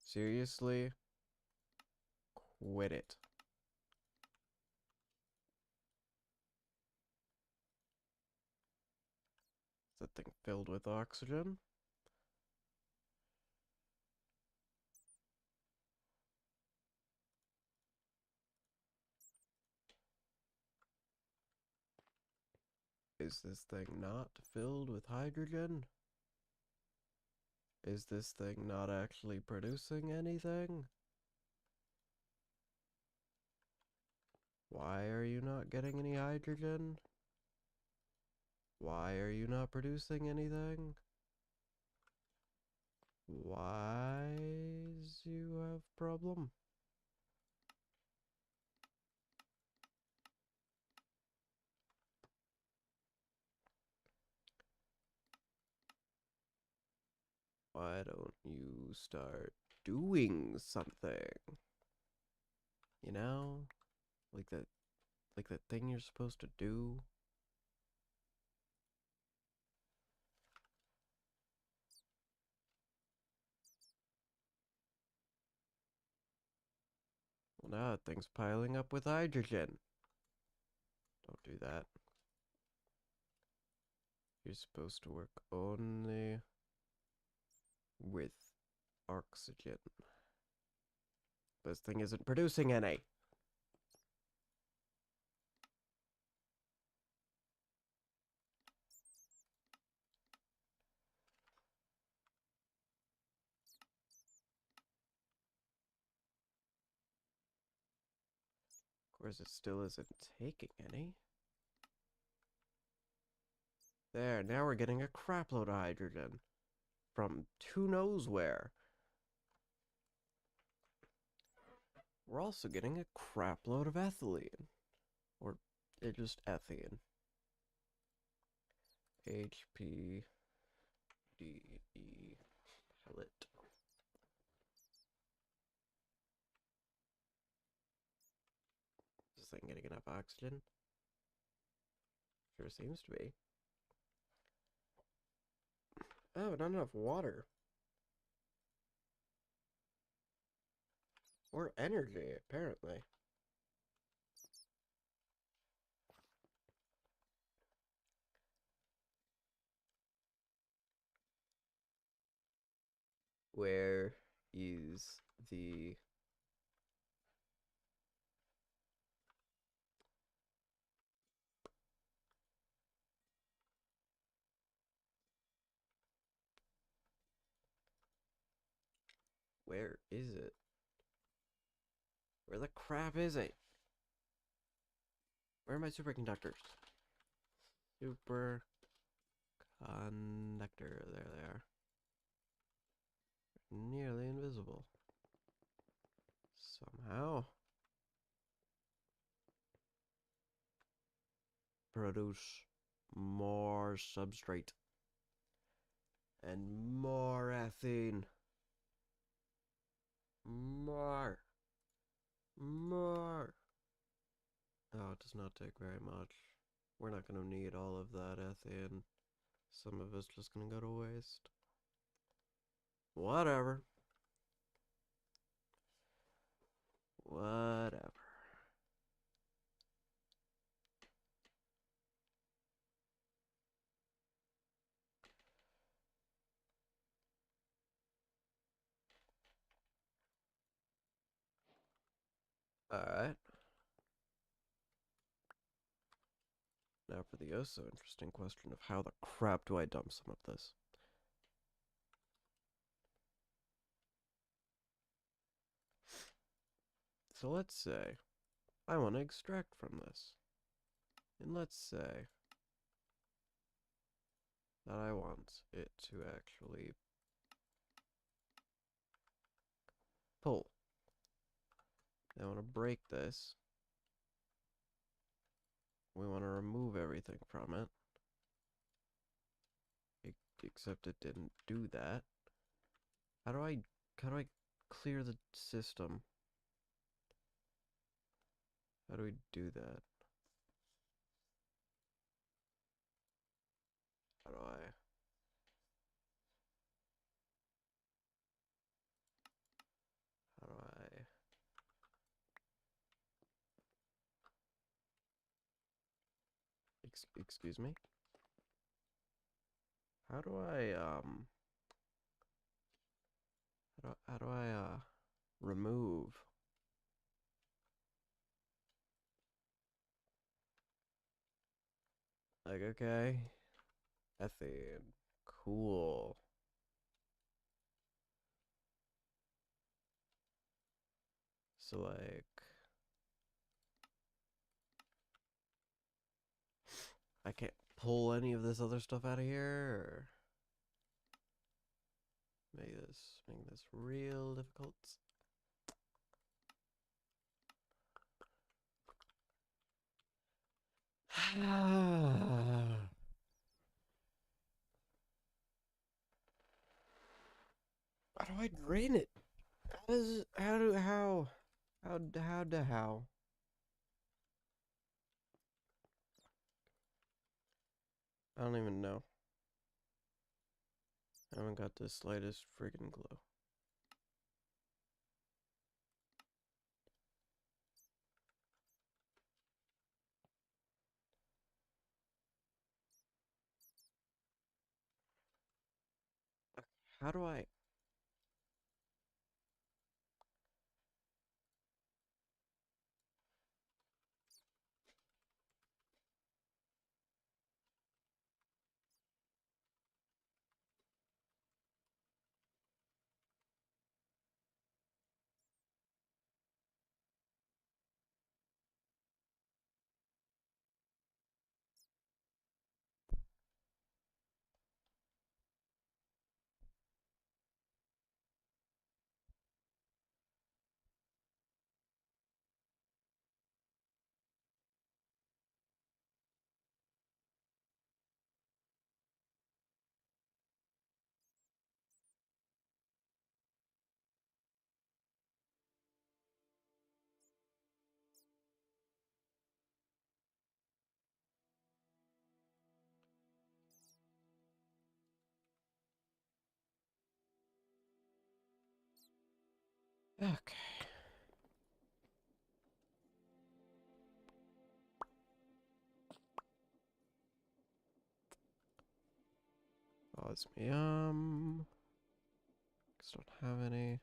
Seriously? Quit it. Is that thing filled with oxygen? Is this thing not filled with hydrogen? Is this thing not actually producing anything? Why are you not getting any hydrogen? Why are you not producing anything? Why is you have problem? Why don't you start doing something? You know? Like that thing you're supposed to do? Well, now that thing's piling up with hydrogen. Don't do that. You're supposed to work only with oxygen. This thing isn't producing any. Of course, it still isn't taking any. There, now we're getting a crapload of hydrogen. From who knows where. We're also getting a crapload of ethylene. Or just ethene. HPDE pellet. Is this thing getting enough oxygen? Sure seems to be. Oh, not enough water. Or energy, apparently. Where is the... Where is it? Where the crap is it? Where are my superconductors? Superconductor. There they are. Nearly invisible. Somehow. Produce more substrate. And more ethene. More. More. Oh, it does not take very much. We're not going to need all of that ethane. Some of it's just going to go to waste. Whatever. Whatever. Alright. Now for the oh so interesting question of how the crap do I dump some of this? So let's say I want to extract from this. And let's say that I want it to actually pull. I want to break this. We want to remove everything from it. Except it didn't do that. How do I clear the system? How do we do that? How do I... How do I... Excuse me? How do I, how do I, remove? Like, okay. Ethane. Cool. So, like... I can't pull any of this other stuff out of here, or... Make this real difficult. How do I drain it? How? I don't even know. I haven't got the slightest friggin' clue. How do I... Okay. Osmium. Just don't have any.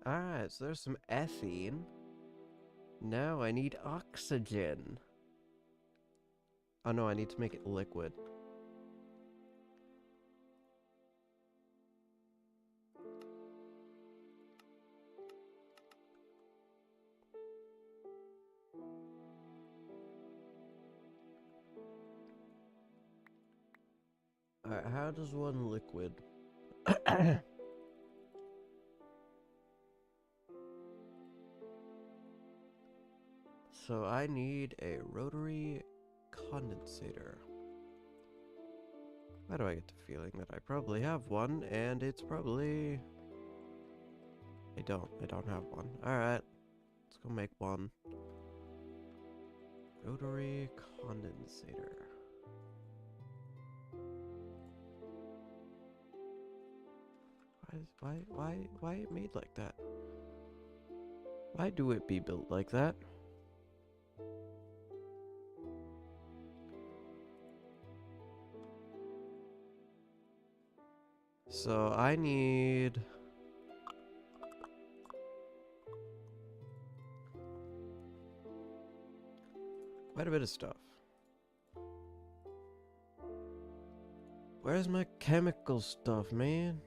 Alright, so there's some ethene. Now I need oxygen. Oh no, I need to make it liquid. Alright, how does one liquid? So I need a rotary condensator. Why do I get the feeling that I probably have one, and it's probably... I don't have one. Alright, let's go make one. Rotary condensator. Why it made like that? Why do it be built like that? So I need... quite a bit of stuff. Where's my chemical stuff, man?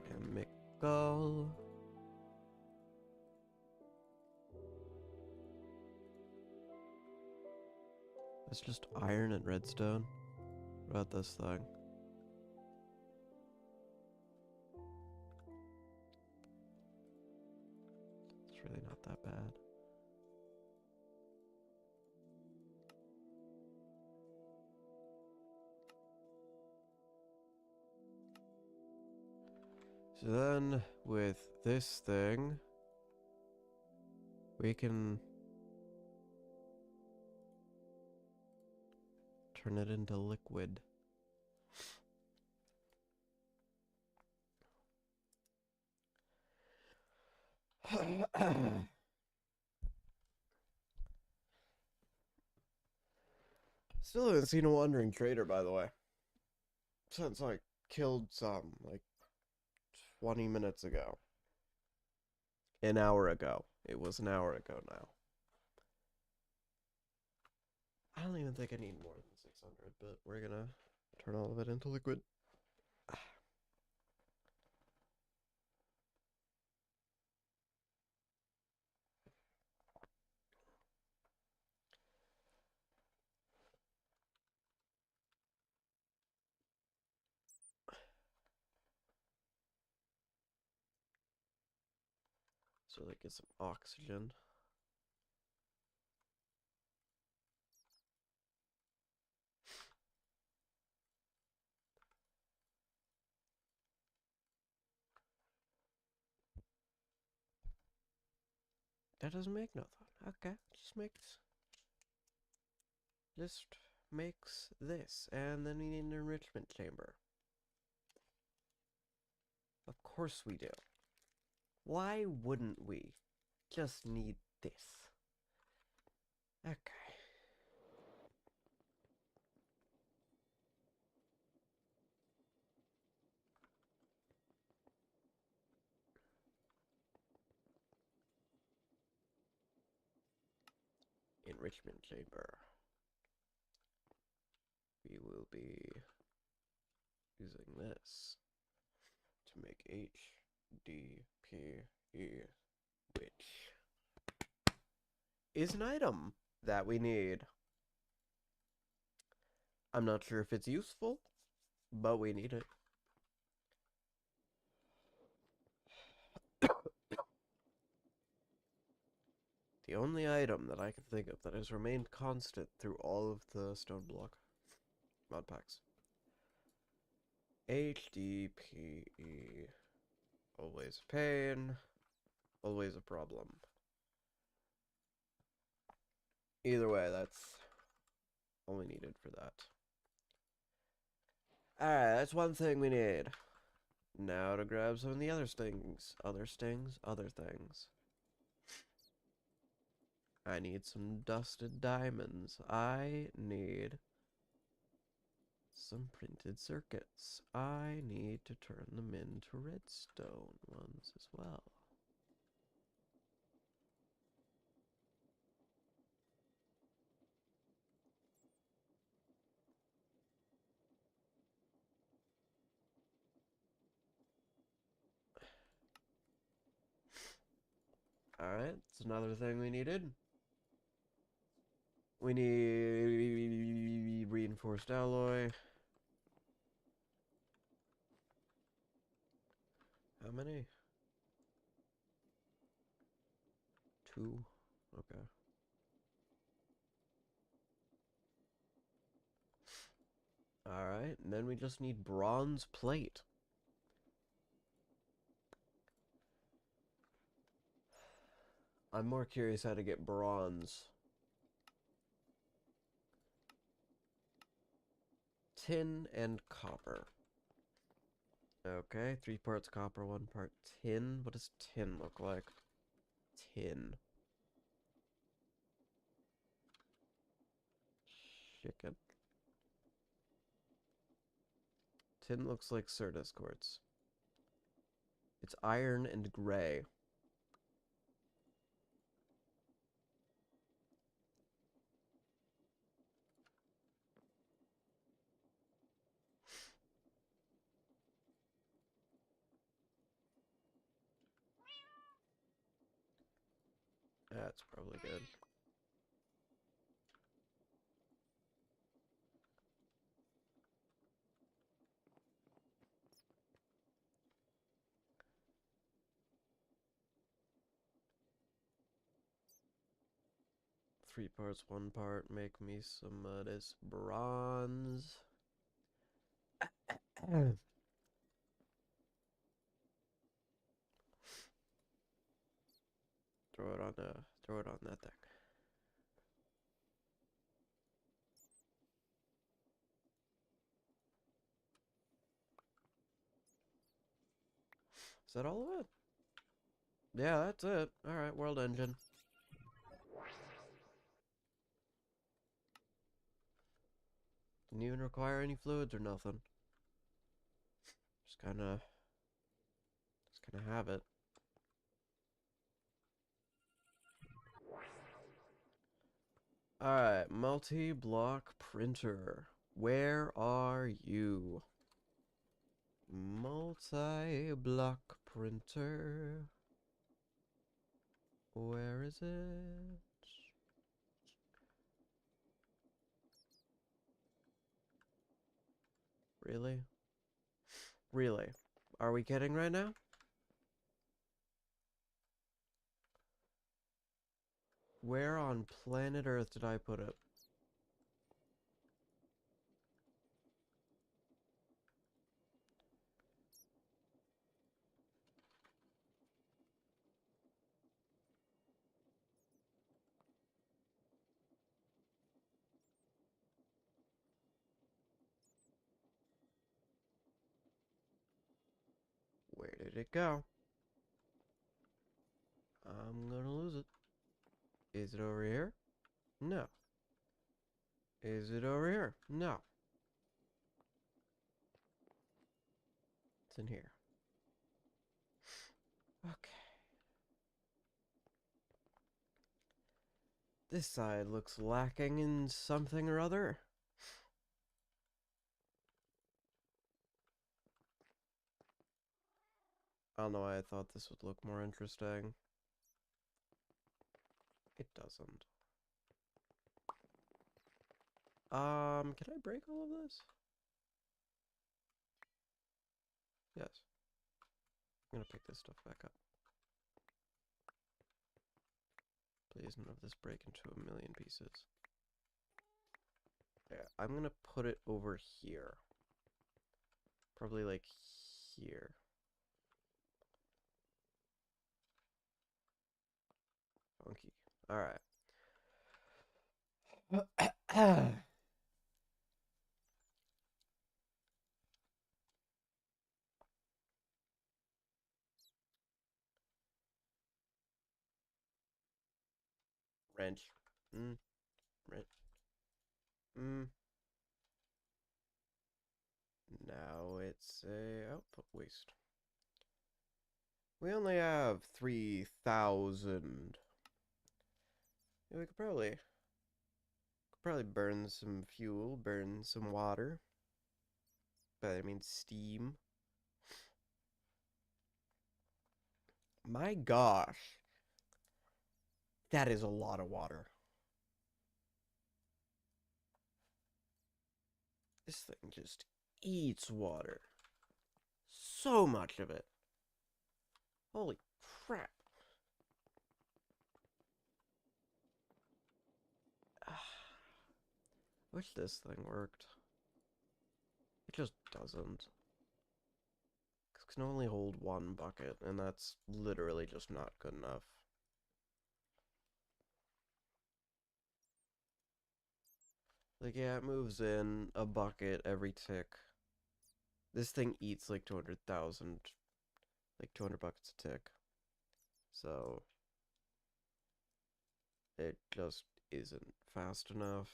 Chemical... It's just iron and redstone. What about this thing? It's really not that bad. So then, with this thing, we can turn it into liquid. Still haven't seen a wandering trader, by the way. Since I killed some, like, 20 minutes ago. An hour ago. It was an hour ago now. I don't even think I need more than 600, but we're gonna turn all of it into liquid. So like get some oxygen. That doesn't make nothing. Okay, just makes this, and then we need an enrichment chamber. Of course we do. Why wouldn't we just need this? Okay. Enrichment chamber. We will be using this to make HDPE, which is an item that we need. I'm not sure if it's useful, but we need it. The only item that I can think of that has remained constant through all of the StoneBlock mod packs. HDPE. Always a pain. Always a problem. Either way, that's all we needed for that. Alright, that's one thing we need. Now to grab some of the other things. Other things. I need some dusted diamonds. I need some printed circuits. I need to turn them into redstone ones as well. Alright, it's another thing we needed. We need reinforced alloy. How many? 2. Okay. Alright, and then we just need bronze plate. I'm more curious how to get bronze. Tin and copper. Okay, 3 parts copper, 1 part tin. What does tin look like? Tin. Chicken. Tin looks like Certus quartz. It's iron and gray. That's probably good. 3 parts, 1 part. Make me some of this bronze. Throw it on that thing. Is that all of it? Yeah, that's it. Alright, world engine. Didn't even require any fluids or nothing. Just kinda have it. Alright, multi-block printer. Where are you? Multi-block printer. Where is it? Really? Really? Are we kidding right now? Where on planet Earth did I put it? Where did it go? I'm gonna lose it. Is it over here? No. Is it over here? No. It's in here. Okay. This side looks lacking in something or other. I don't know why I thought this would look more interesting. It doesn't. Can I break all of this? Yes. I'm gonna pick this stuff back up. Please none of this break into a million pieces. Yeah, I'm gonna put it over here. Probably like here. Funky. Alright. Wrench. Wrench. Now it's a output waste. We only have 3,000. Yeah, we could probably burn some fuel, burn some water. But I mean steam. My gosh. That is a lot of water. This thing just eats water. So much of it. Holy crap. Wish this thing worked. It just doesn't. It can only hold one bucket, and that's literally just not good enough. Like, yeah, it moves in a bucket every tick. This thing eats like 200,000, like 200 buckets a tick. So, it just isn't fast enough.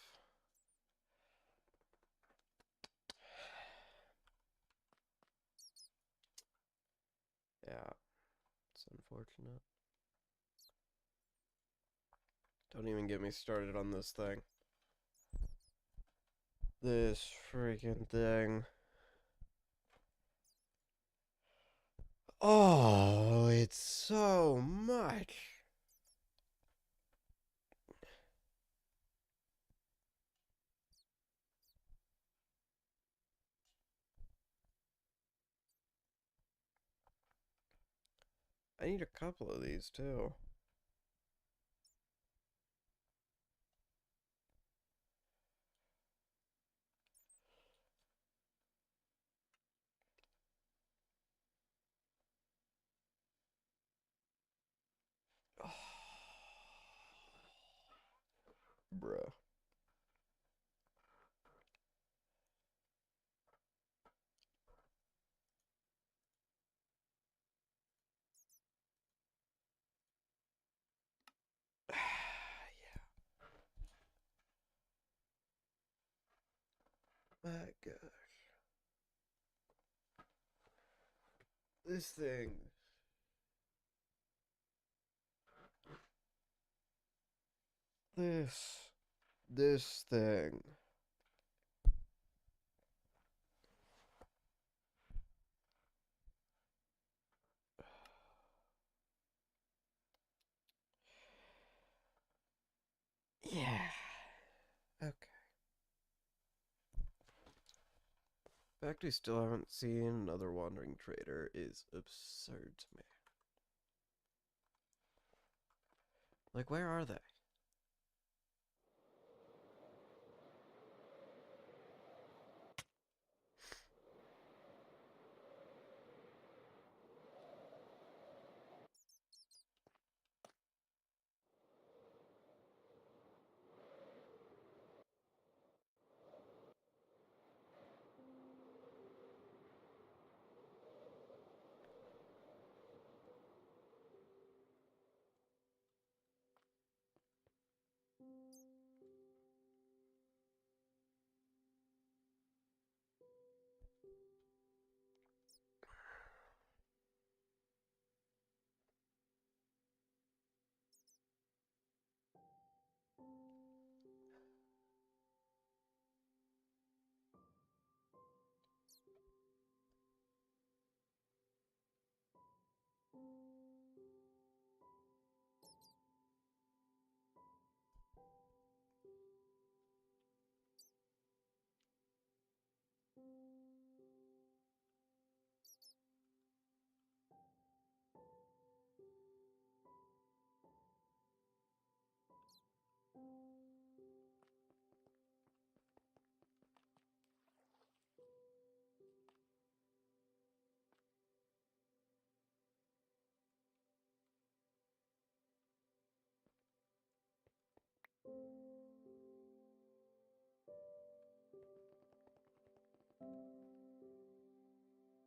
Yeah, it's unfortunate. Don't even get me started on this thing. This freaking thing. Oh, it's so much. I need a couple of these too. Bruh. Yeah. My gosh. This thing. This thing. Yeah. Okay. The fact we still haven't seen another wandering trader is absurd to me. Like, where are they?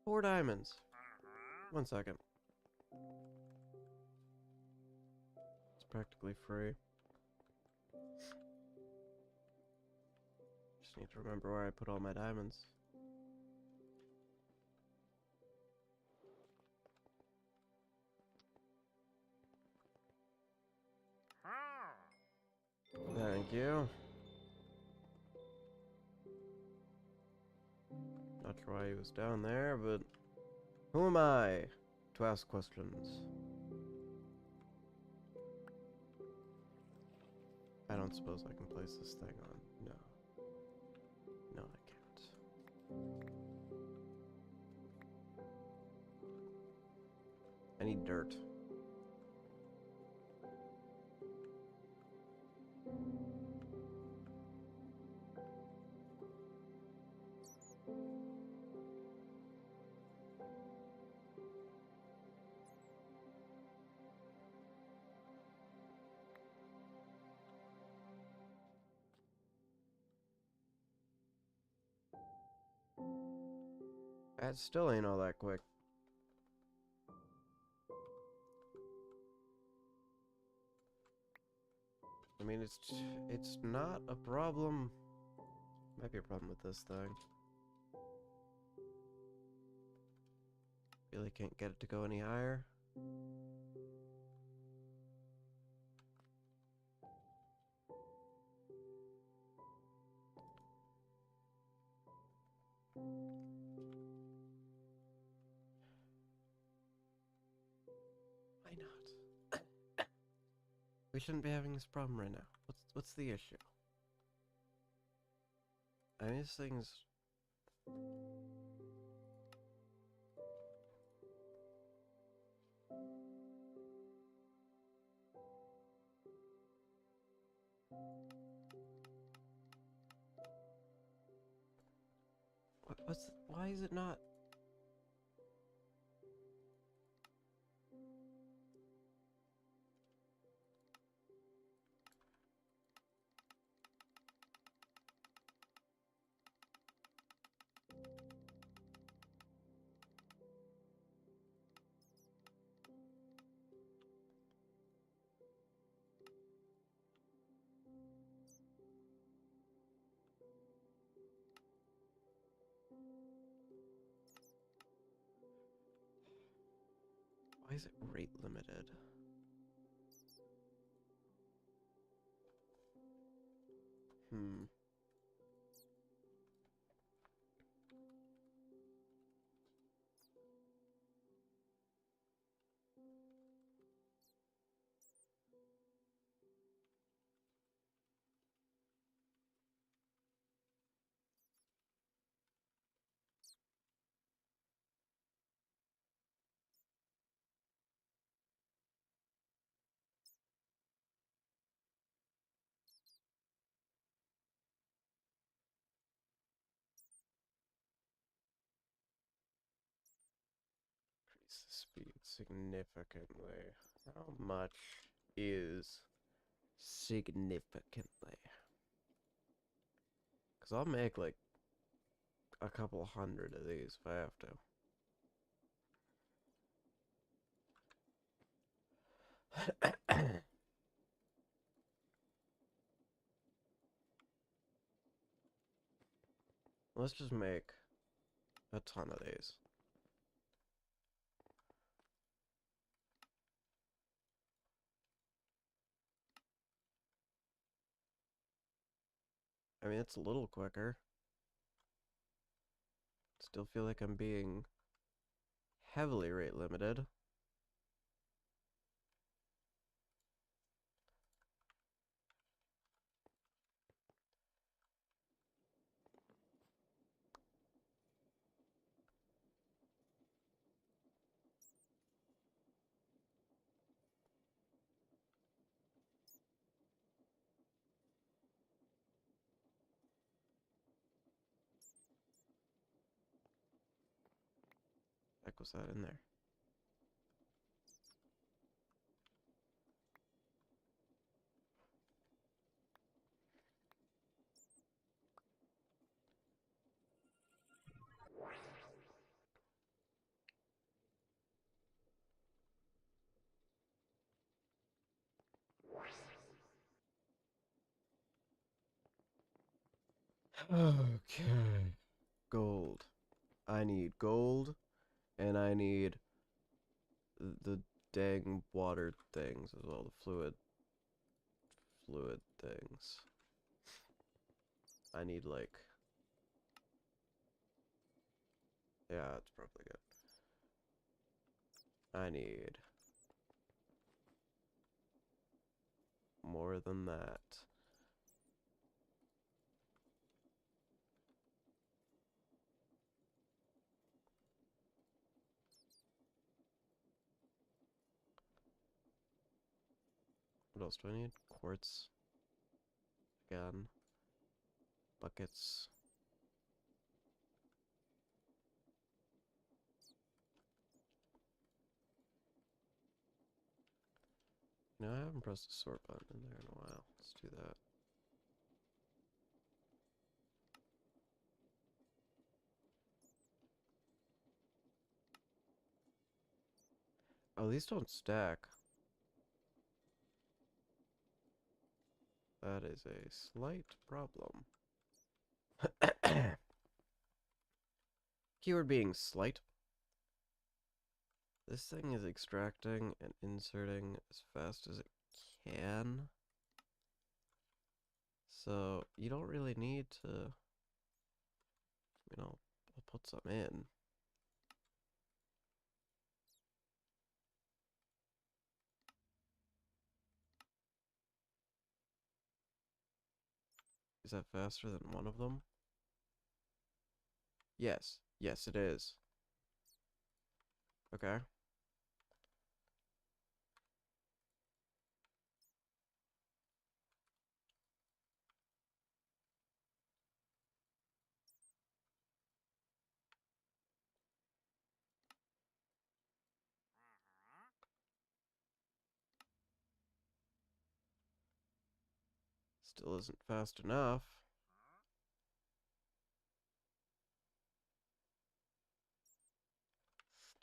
Four diamonds. 1 second. It's practically free. Just need to remember where I put all my diamonds. Thank you. Not sure why he was down there, but who am I to ask questions? I don't suppose I can place this thing on. No. No, I can't. I need dirt. That still ain't all that quick. I mean, it's not a problem. Might be a problem with this thing. Really can't get it to go any higher. Why not? We shouldn't be having this problem right now. What's the issue? I mean, this thing's... Why is it not? is it rate limited? Hmm. Increase the speed significantly. How much is significantly? Because I'll make like a couple hundred of these if I have to. Let's just make a ton of these. I mean, it's a little quicker. Still feel like I'm being heavily rate limited. Heck was that in there? Okay. Gold. I need gold, and I need the dang water things as well, the fluid things. I need like, yeah, it's probably good. I need more than that. What else do I need? Quartz. Again. Buckets. No, I haven't pressed the sort button in there in a while. Let's do that. Oh, these don't stack. That is a slight problem. Keyword being slight. This thing is extracting and inserting as fast as it can. So you don't really need to, I'll put some in. Is that faster than one of them? Yes. Yes, it is. Okay. Still isn't fast enough.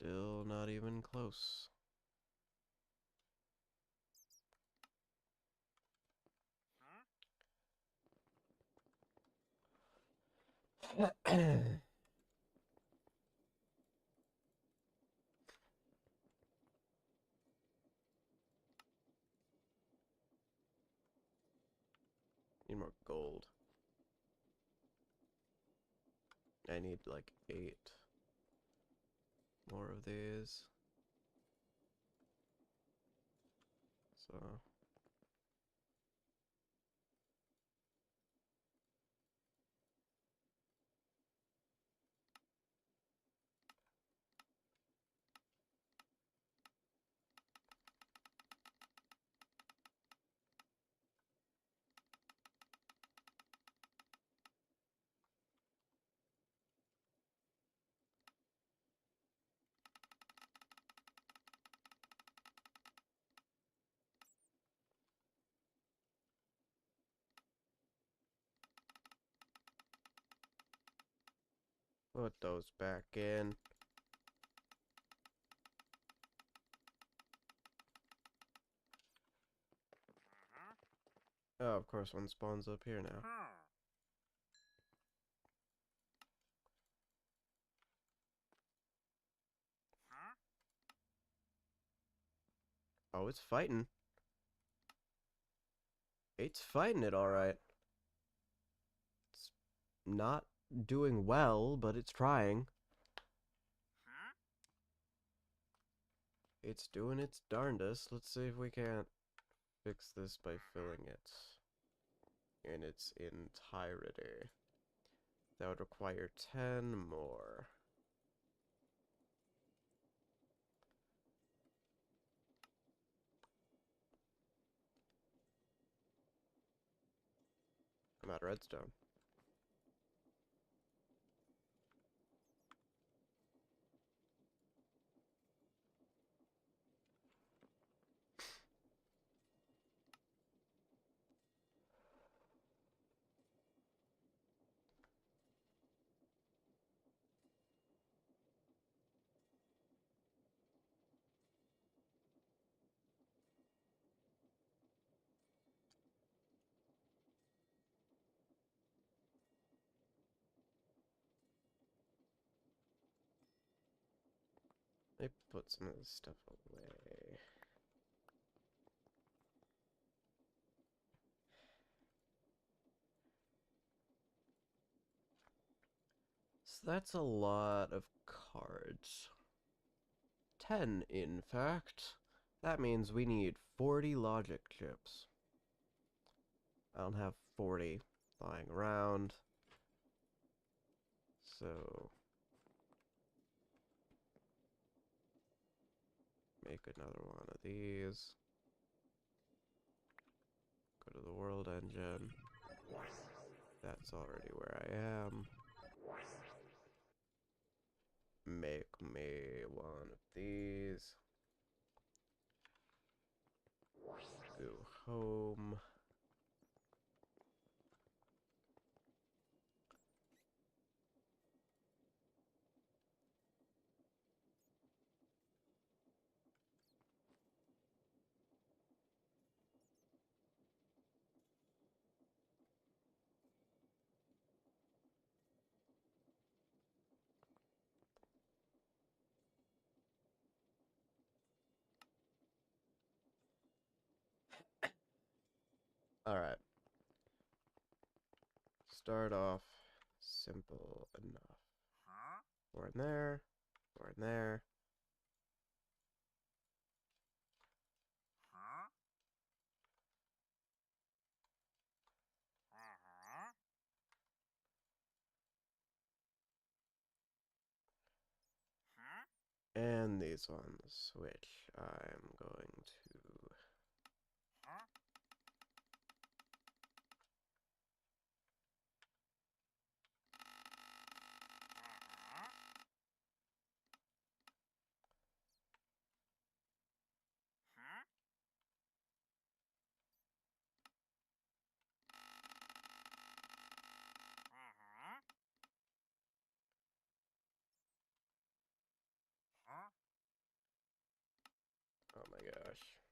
Still not even close. Need more gold. I need like 8 more of these. So put those back in. Oh, of course, one spawns up here now. Oh, it's fighting. It's fighting it alright. It's not doing well, but it's trying. It's doing its darndest. Let's see if we can't fix this by filling it in its entirety. That would require 10 more. I'm out of redstone. Let me put some of this stuff away. So that's a lot of cards. 10, in fact. That means we need 40 logic chips. I don't have 40 lying around. So make another one of these. Go to the world engine. That's already where I am. Make me one of these. Go home. Alright. Start off simple enough. 4 in there. 4 in there. And these ones, which I'm going to... Oh my gosh.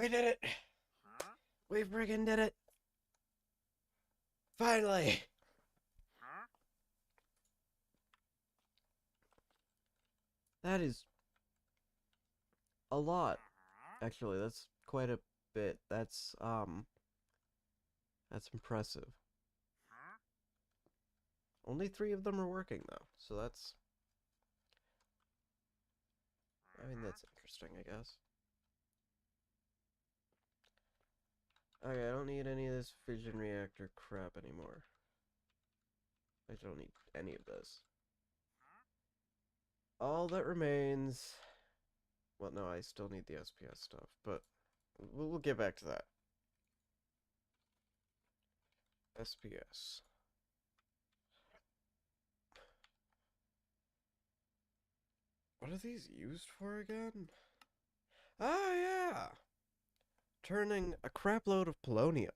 We did it! We friggin' did it! Finally! That is a lot. Actually, that's quite a bit. That's impressive. Only 3 of them are working, though, so that's... I mean, that's interesting, I guess. Okay, I don't need any of this fission reactor crap anymore. I don't need any of this. All that remains... Well, no, I still need the SPS stuff, but we'll get back to that. SPS. What are these used for again? Ah, yeah! Turning a crapload of polonium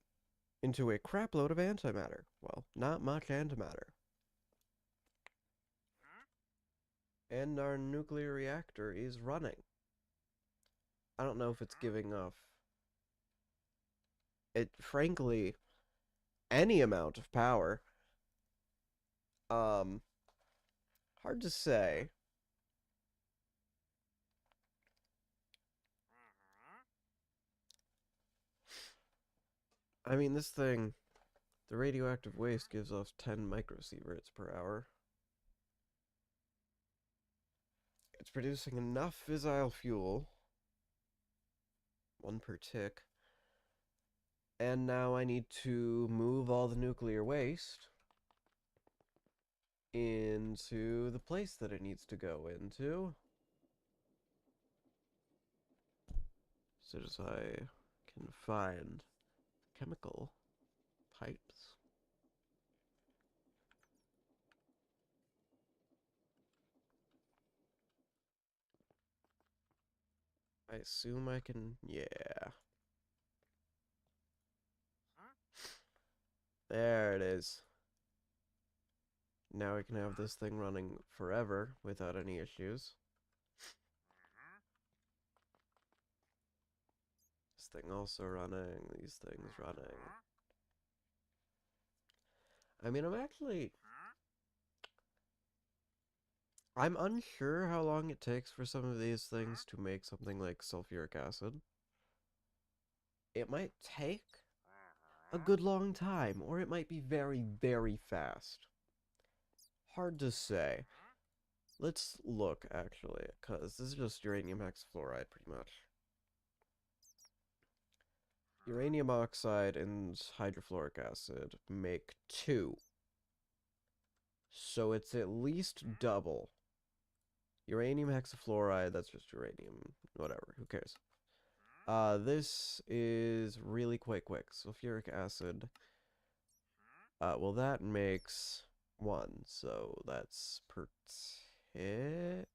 into a crapload of antimatter. Well, not much antimatter. And our nuclear reactor is running. I don't know if it's giving off... frankly, any amount of power. Hard to say. I mean, this thing, the radioactive waste gives off 10 microsieverts per hour. It's producing enough fissile fuel, 1 per tick, and now I need to move all the nuclear waste into the place that it needs to go into. So as I can find chemical pipes. I assume I can, yeah. There it is. Now I can have this thing running forever without any issues. This thing also running, these things running. I mean, I'm unsure how long it takes for some of these things to make something like sulfuric acid. It might take a good long time, or it might be very, very fast. Hard to say. Let's look, actually, because this is just uranium hexafluoride, pretty much. Uranium oxide and hydrofluoric acid make 2. So it's at least double. Uranium hexafluoride, that's just uranium, whatever, who cares. This is really quite quick. Sulfuric acid, well that makes 1, so that's per tick?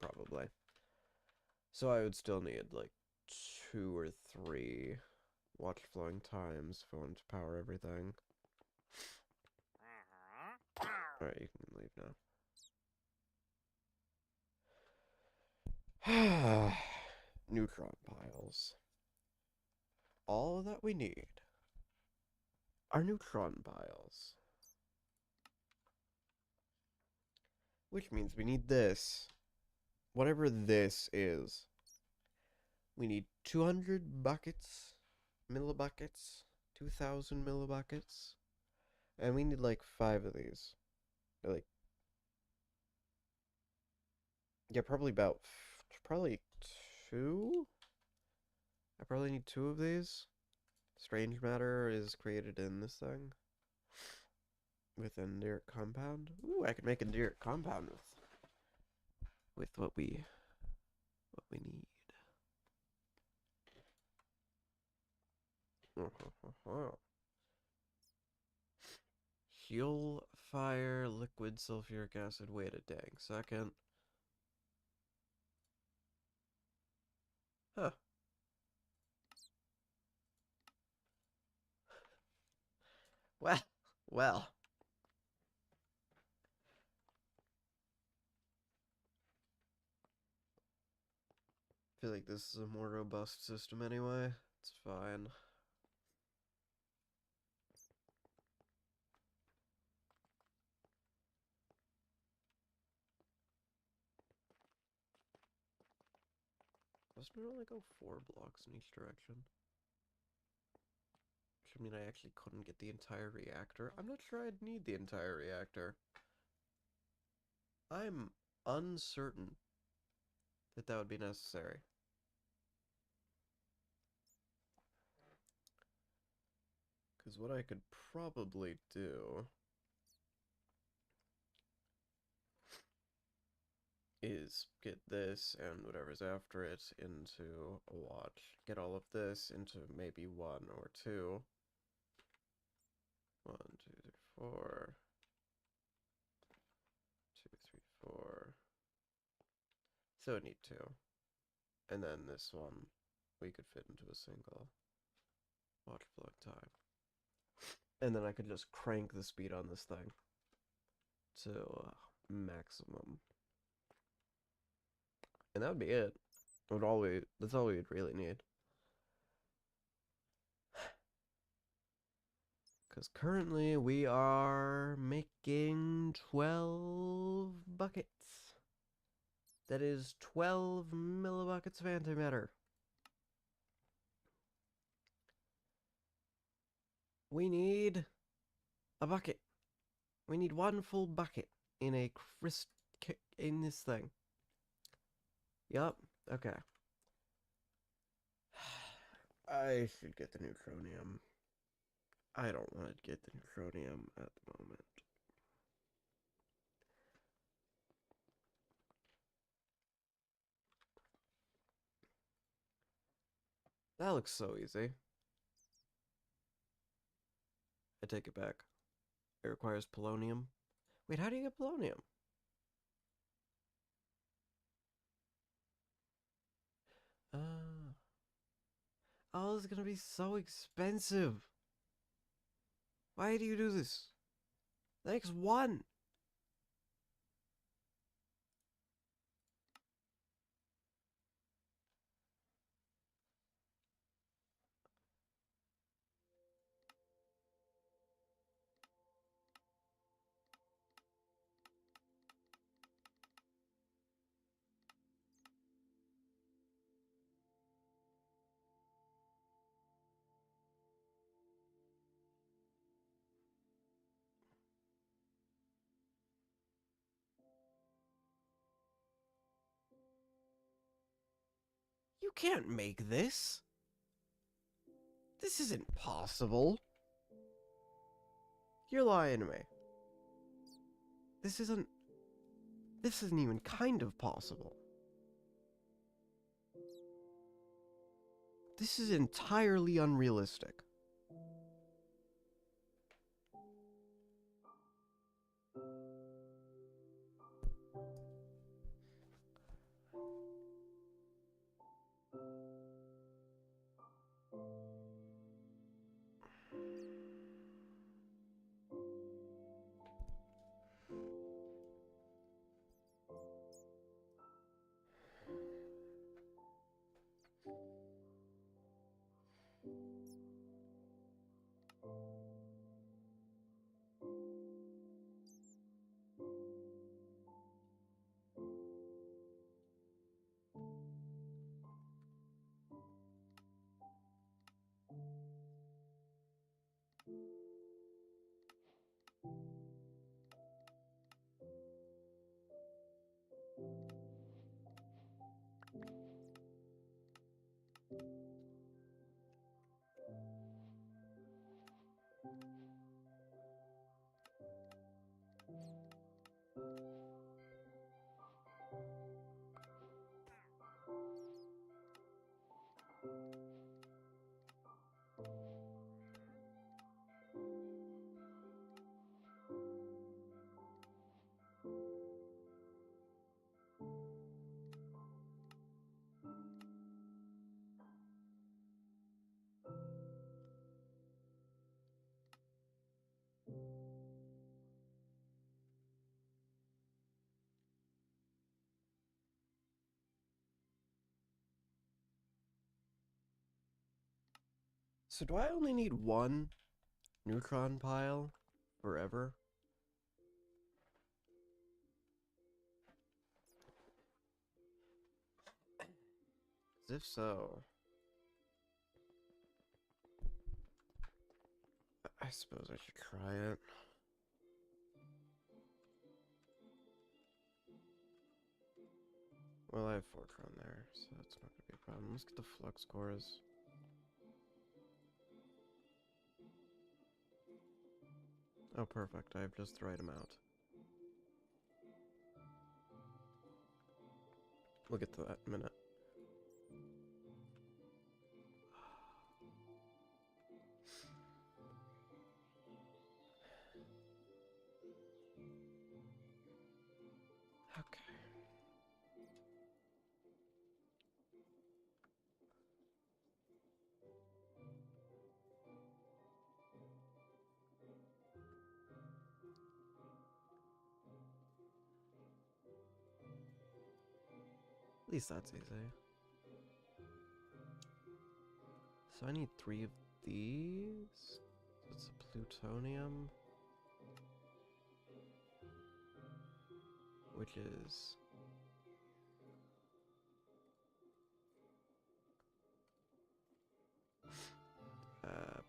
Probably. So I would still need, like, 2 or 3 watch flowing times if I wanted to power everything. Alright, you can leave now. Neutron piles. All that we need are neutron piles. Which means we need this. Whatever this is. We need 200 buckets, millibuckets, 2,000 millibuckets. And we need like 5 of these. Like, yeah, probably 2? I probably need 2 of these. Strange matter is created in this thing. With an enteric compound. Ooh, I could make an enteric compound with what we need. Fuel, fire, liquid sulfuric acid. Wait a dang second. Huh. Well. feel like this is a more robust system anyway. It's fine. Doesn't it only go 4 blocks in each direction? Which I mean, I actually couldn't get the entire reactor. I'm not sure I'd need the entire reactor. I'm uncertain that that would be necessary. Because what I could probably do is get this and whatever's after it into a watch. Get all of this into maybe 1 or 2. 1, 2, 3, 4. 2, 3, 4. So I need 2. And then this one we could fit into a single watch plug time. And then I could just crank the speed on this thing to maximum. And that would be it. That's all we would really need. Because currently we are making 12 buckets. That is 12 millibuckets of antimatter. We need a bucket. We need 1 full bucket in in this thing. Yup. Okay. I should get the neutronium. I don't want to get the neutronium at the moment. That looks so easy. I take it back. It requires polonium. Wait, how do you get polonium? Oh, this is gonna be so expensive. Why do you do this? Thanks, 1. You can't make this. This isn't possible. You're lying to me. This isn't even kind of possible. This is entirely unrealistic. So do I only need one neutron pile forever? As if so, I suppose I should try it. Well, I have 4 cron there, so that's not gonna be a problem. Let's get the flux cores. Oh, perfect. I have just the right amount. We'll get to that in a minute. Okay. At least that's easy. So I need 3 of these. It's a plutonium, which is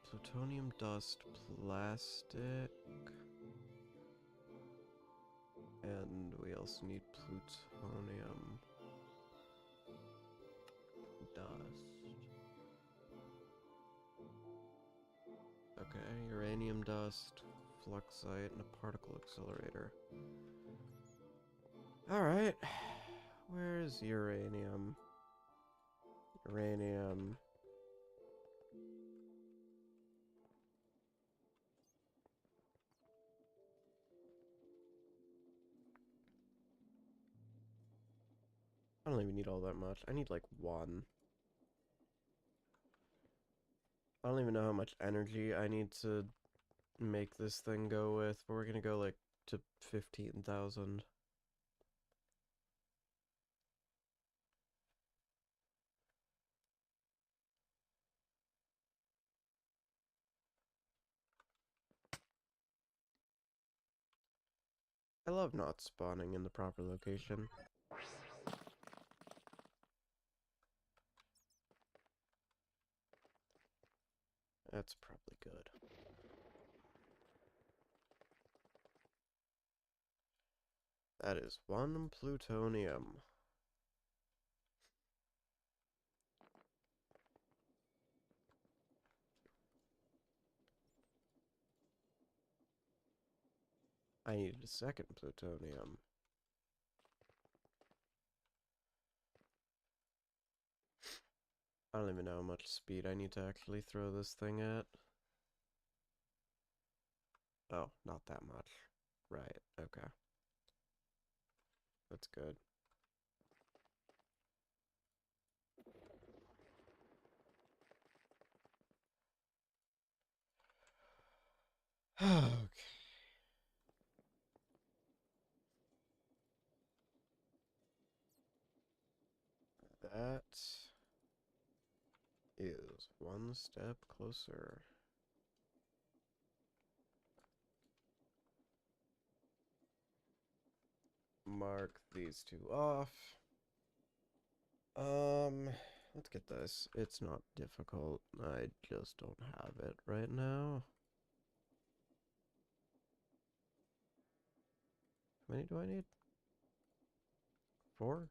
plutonium dust, plastic, and we also need plutonium dust. Okay, uranium dust, fluxite, and a particle accelerator. Alright. Where's uranium? Uranium. I don't even need all that much. I need like 1. I don't even know how much energy I need to make this thing go with, but we're gonna go like to 15,000. I love not spawning in the proper location. That's probably good. That is 1 plutonium. I needed a 2nd plutonium. I don't even know how much speed I need to actually throw this thing at. Oh, not that much. Right, okay. That's good. Okay. That is 1 step closer. Mark these 2 off. Let's get this. It's not difficult. I just don't have it right now. How many do I need? 4?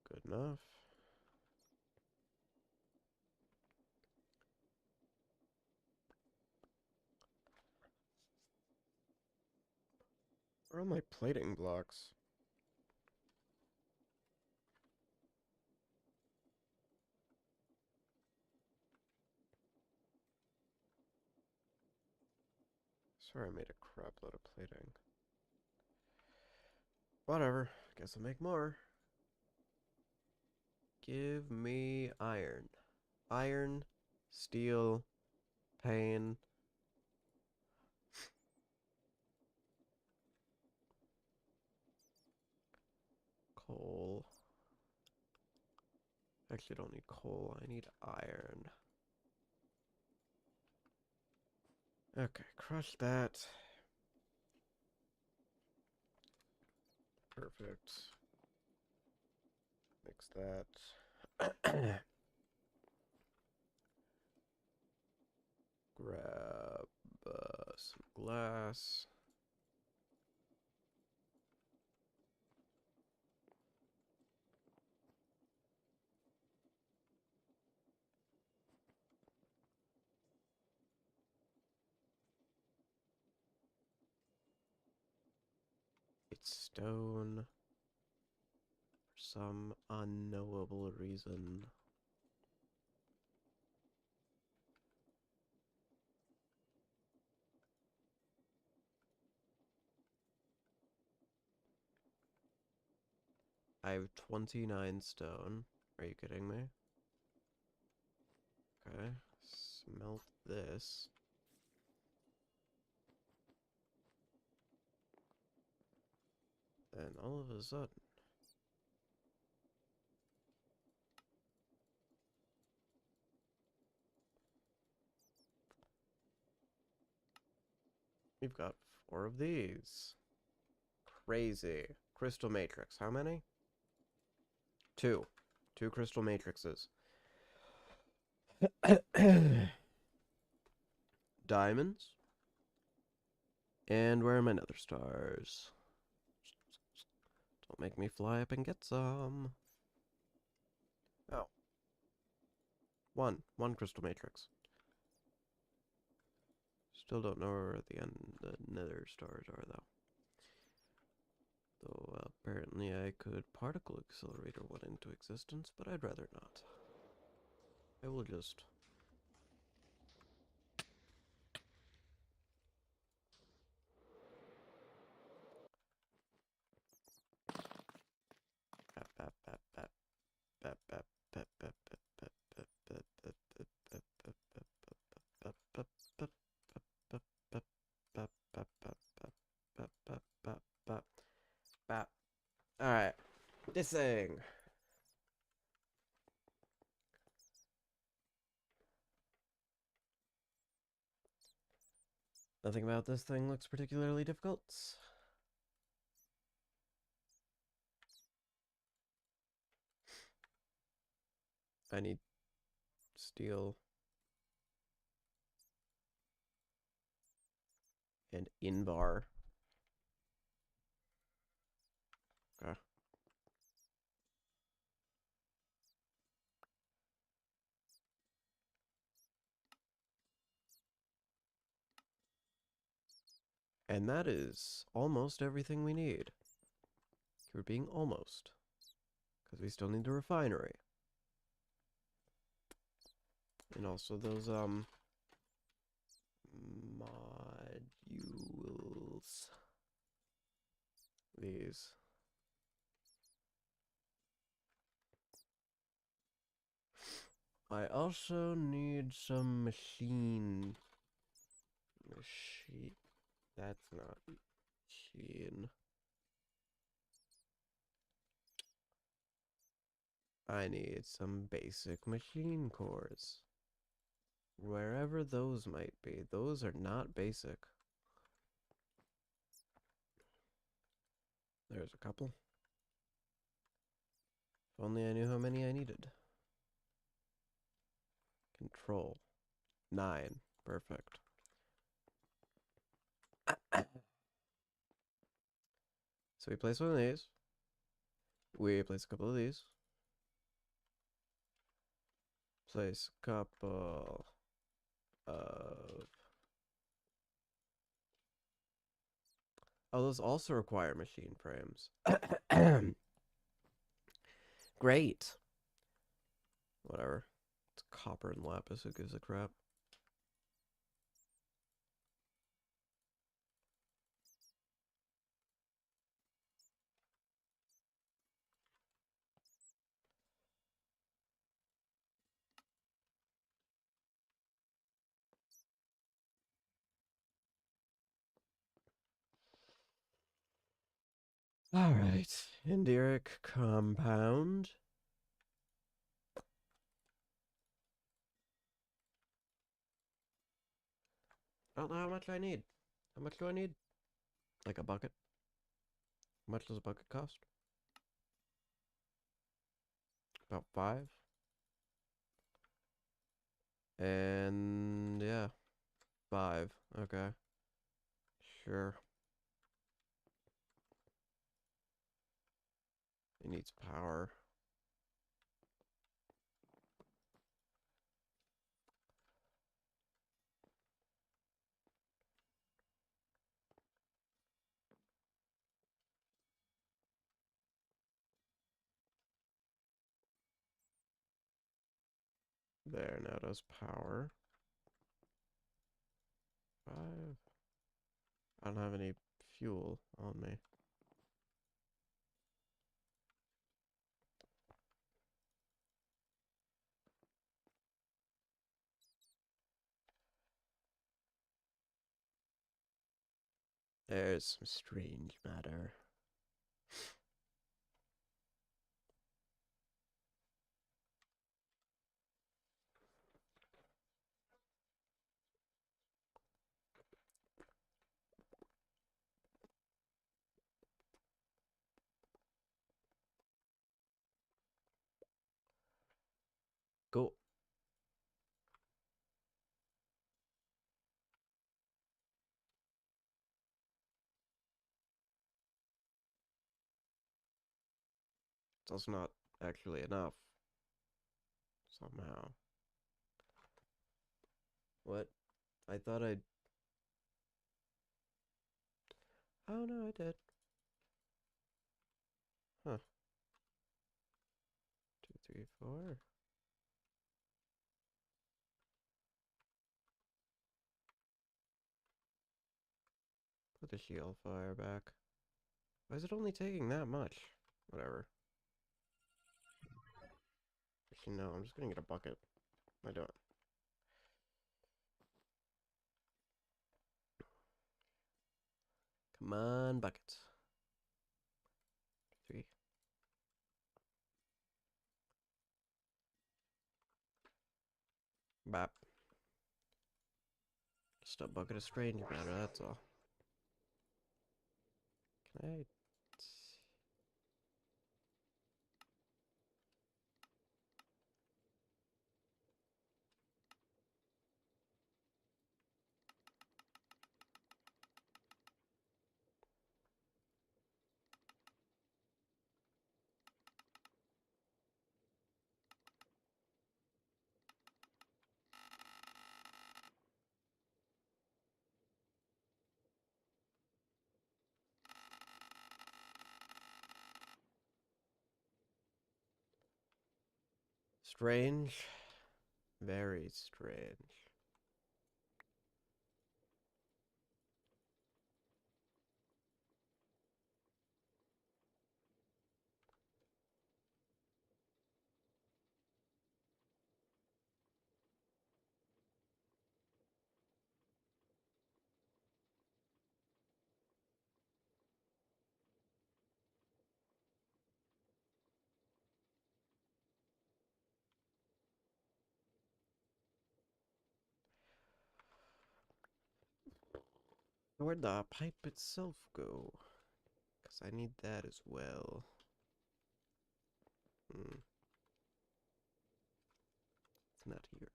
Good enough. Where are my plating blocks? Sorry, I made a crap load of plating. Whatever. Guess I'll make more. Give me iron. Iron, steel, pain. coal. Actually, I don't need coal. I need iron. Okay, crush that. Perfect. Mix that. Grab some glass. It's stone. For some unknowable reason. I have 29 stone. Are you kidding me? Okay. Smelt this. And all of a sudden, we've got 4 of these. Crazy. Crystal matrix. How many? 2. 2 crystal matrices. Diamonds. And where are my nether stars? Don't make me fly up and get some. Oh. 1. 1 crystal matrix. Still don't know where the nether stars are, though. Though apparently I could particle accelerator one into existence, but I'd rather not. I will just... Alright. This thing. Nothing about this thing looks particularly difficult. I need steel and invar. Okay. And that is almost everything we need. We're being almost. Because we still need the refinery. And also those, modules. These. I also need some machine. That's not machine. I need some basic machine cores. Wherever those might be. Those are not basic. There's a couple. If only I knew how many I needed. Control. 9. Perfect. So we place one of these. We place a couple of these. Place a couple of... Oh, those also require machine frames. Great. Whatever. It's copper and lapis. Who gives a crap? Alright, Indiric compound. I don't know how much I need. How much do I need? Like a bucket? How much does a bucket cost? About 5? And yeah, 5. Okay. Sure. It needs power. There, now it does power. 5. I don't have any fuel on me. There's some strange matter. Cool. It's also not actually enough. Somehow. What? I thought I'd... Oh no, I did. Huh. 2, 3, 4. Put the shield fire back. Why is it only taking that much? Whatever. Actually, no, I'm just gonna get a bucket. What am I doing? Come on, buckets. 3. Bap. Just a bucket of strange matter, that's all. Can I... Strange? Very strange. Where'd the pipe itself go? Because I need that as well. Hmm. It's not here.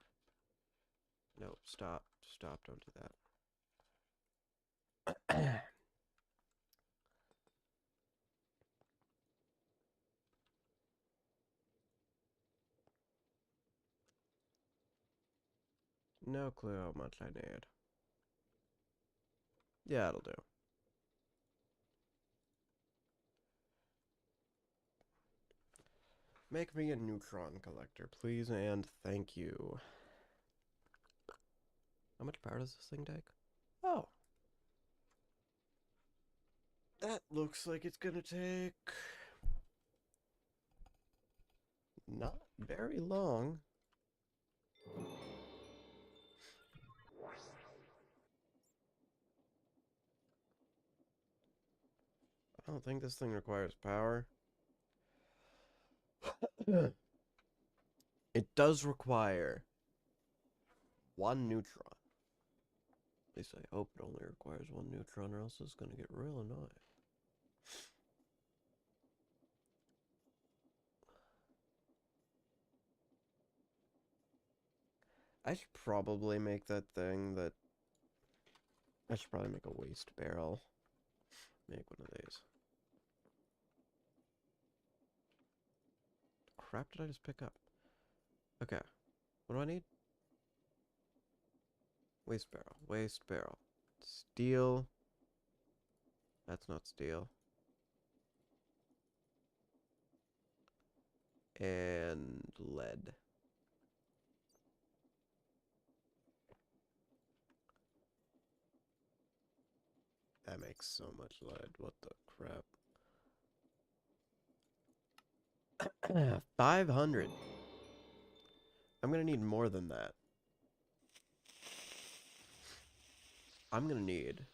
No, stop. Stop, don't do that. No clue how much I need. Yeah, it'll do. Make me a neutron collector, please, and thank you. How much power does this thing take? Oh. That looks like it's gonna take... not very long. I don't think this thing requires power. It does require one neutron. At least I hope it only requires one neutron, or else it's going to get real annoying. I should probably make that thing that... I should probably make a waste barrel. Make one of these. Crap did I just pick up? Okay. What do I need? Waste barrel. Waste barrel. Steel. That's not steel. And lead. That makes so much lead. What the crap? 500. I'm gonna need more than that. I'm gonna need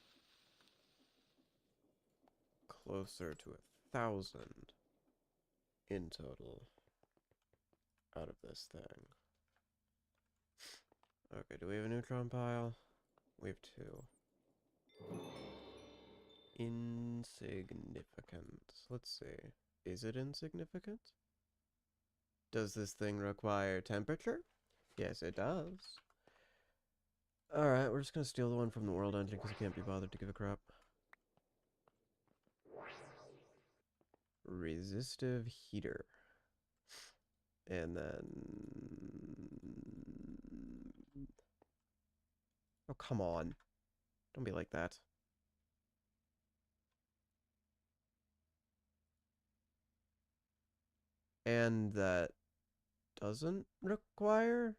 closer to 1,000 in total out of this thing. Okay, do we have a neutron pile? We have 2. Insignificant. Let's see. Is it insignificant? Does this thing require temperature? Yes, it does. Alright, we're just gonna steal the one from the world engine because I can't be bothered to give a crap. Resistive heater. And then... Oh, come on. Don't be like that. And that doesn't require...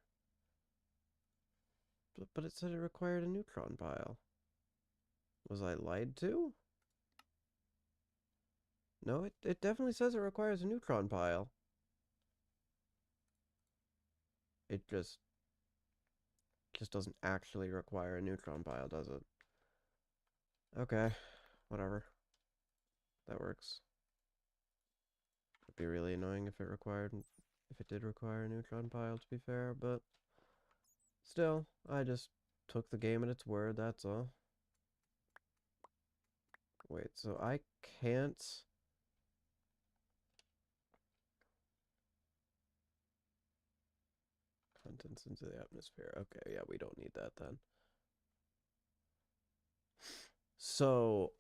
But it said it required a neutron pile. Was I lied to? No, it definitely says it requires a neutron pile. It just doesn't actually require a neutron pile, does it? Okay, whatever. That works. It'd be really annoying if it did require a neutron pile, to be fair, but still, I just took the game at its word, that's all. Wait, so I can't... Contents into the atmosphere. Okay, yeah, we don't need that then. So...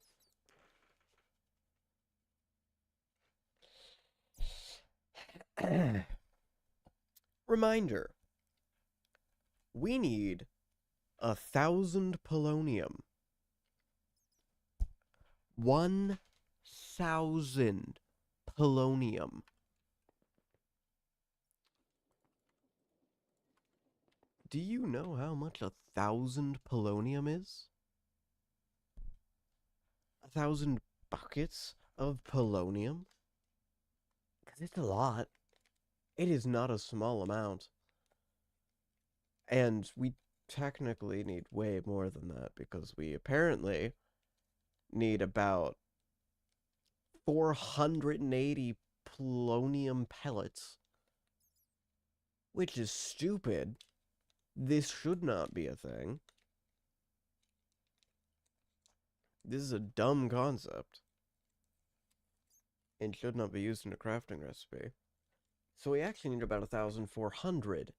Reminder. We need 1,000 polonium. 1,000 polonium. Do you know how much 1,000 polonium is? 1,000 buckets of polonium? Because it's a lot. It is not a small amount. And we technically need way more than that because we apparently need about 480 polonium pellets. Which is stupid. This should not be a thing. This is a dumb concept. And should not be used in a crafting recipe. So we actually need about 1,400.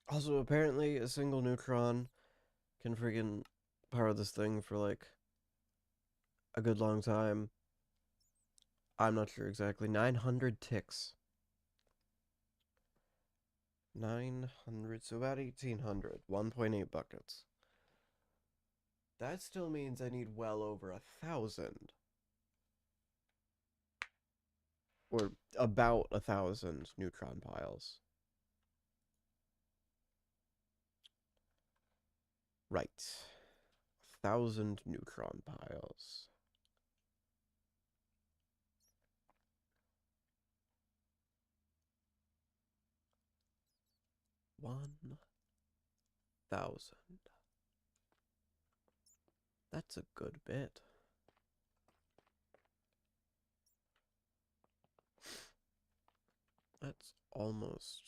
Also, apparently, a single neutron can friggin' power this thing for, like, a good long time. I'm not sure exactly. 900 ticks. 900, so about 1,800. 1.8 buckets. That still means I need well over 1,000. Or about 1,000 neutron piles. Right. 1,000 neutron piles. $1,000. That's a good bit. That's almost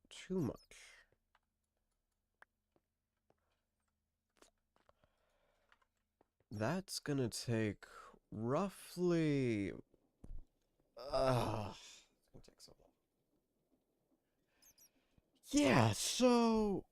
too much. That's gonna take roughly... it's gonna take so long. Yeah, so...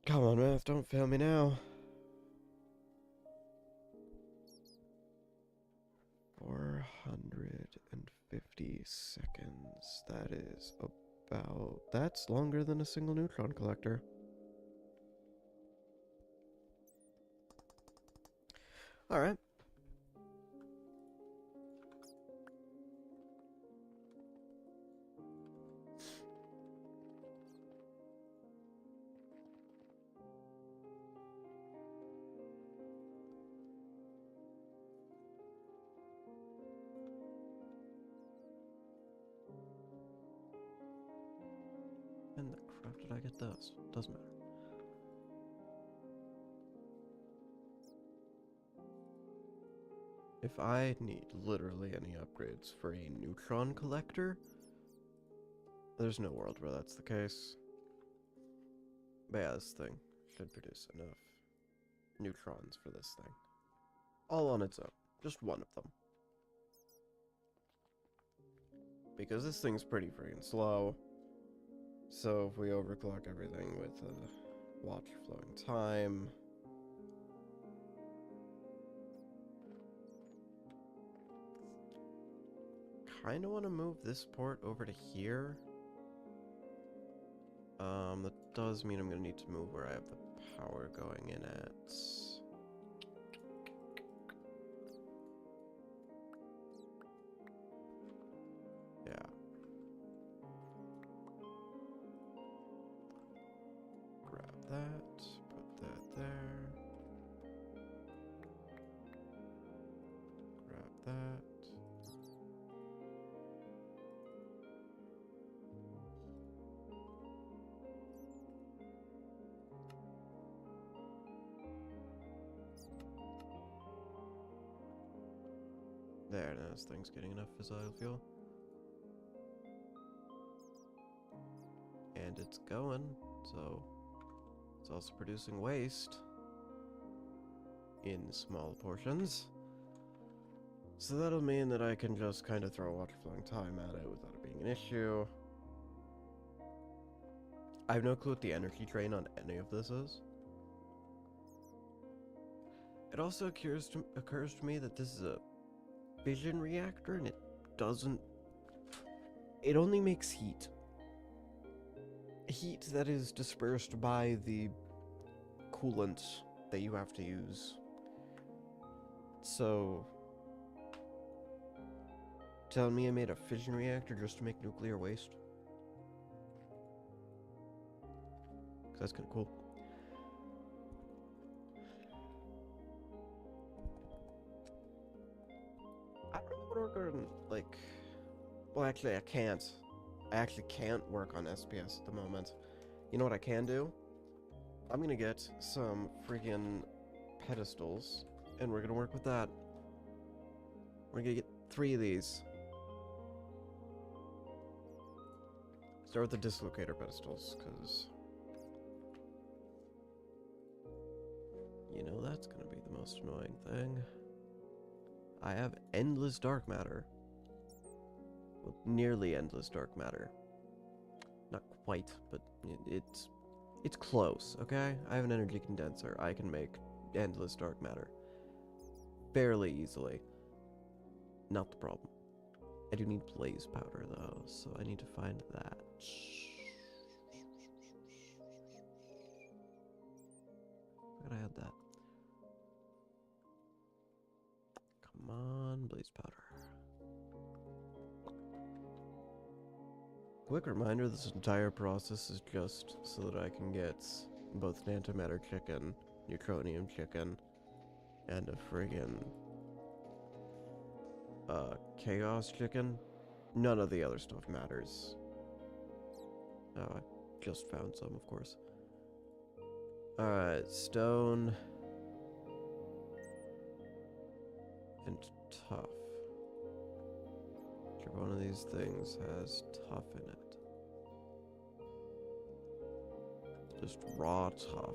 Come on, math, don't fail me now. 450 seconds. That is about... That's longer than a single neutron collector. Alright. And the crap did I get those? Doesn't matter. If I need literally any upgrades for a neutron collector, there's no world where that's the case. But yeah, this thing should produce enough neutrons for this thing. All on its own. Just one of them. Because this thing's pretty freaking slow. So if we overclock everything with water flowing time... Kinda want to move this port over to here. That does mean I'm gonna need to move where I have the power going in at. Yeah. Grab that, put that there. Grab that. There, now this thing's getting enough fissile fuel. And it's going, so it's also producing waste in small portions. So that'll mean that I can just kind of throw water flowing time at it without it being an issue. I have no clue what the energy drain on any of this is. It also occurs to me that this is a fission reactor, and it doesn't... It only makes heat. Heat that is dispersed by the coolant that you have to use. So... telling me I made a fission reactor just to make nuclear waste? 'Cause that's kinda cool. I don't know what we're gonna, like... Well, actually, I can't. I actually can't work on SPS at the moment. You know what I can do? I'm gonna get some freaking pedestals, and we're gonna work with that. We're gonna get 3 of these. Start with the dislocator pedestals, because... you know that's gonna be the most annoying thing. I have endless dark matter. Well, nearly endless dark matter. Not quite, but it's close, okay? I have an energy condenser. I can make endless dark matter. Fairly easily. Not the problem. I do need blaze powder, though, so I need to find that. I had that. Come on, blaze powder. Quick reminder, this entire process is just so that I can get both antimatter chicken, neutronium chicken, and a friggin' chaos chicken. None of the other stuff matters. Oh, I just found some, of course. Alright, stone and tough. Which one of these things has tough in it? Just raw tough.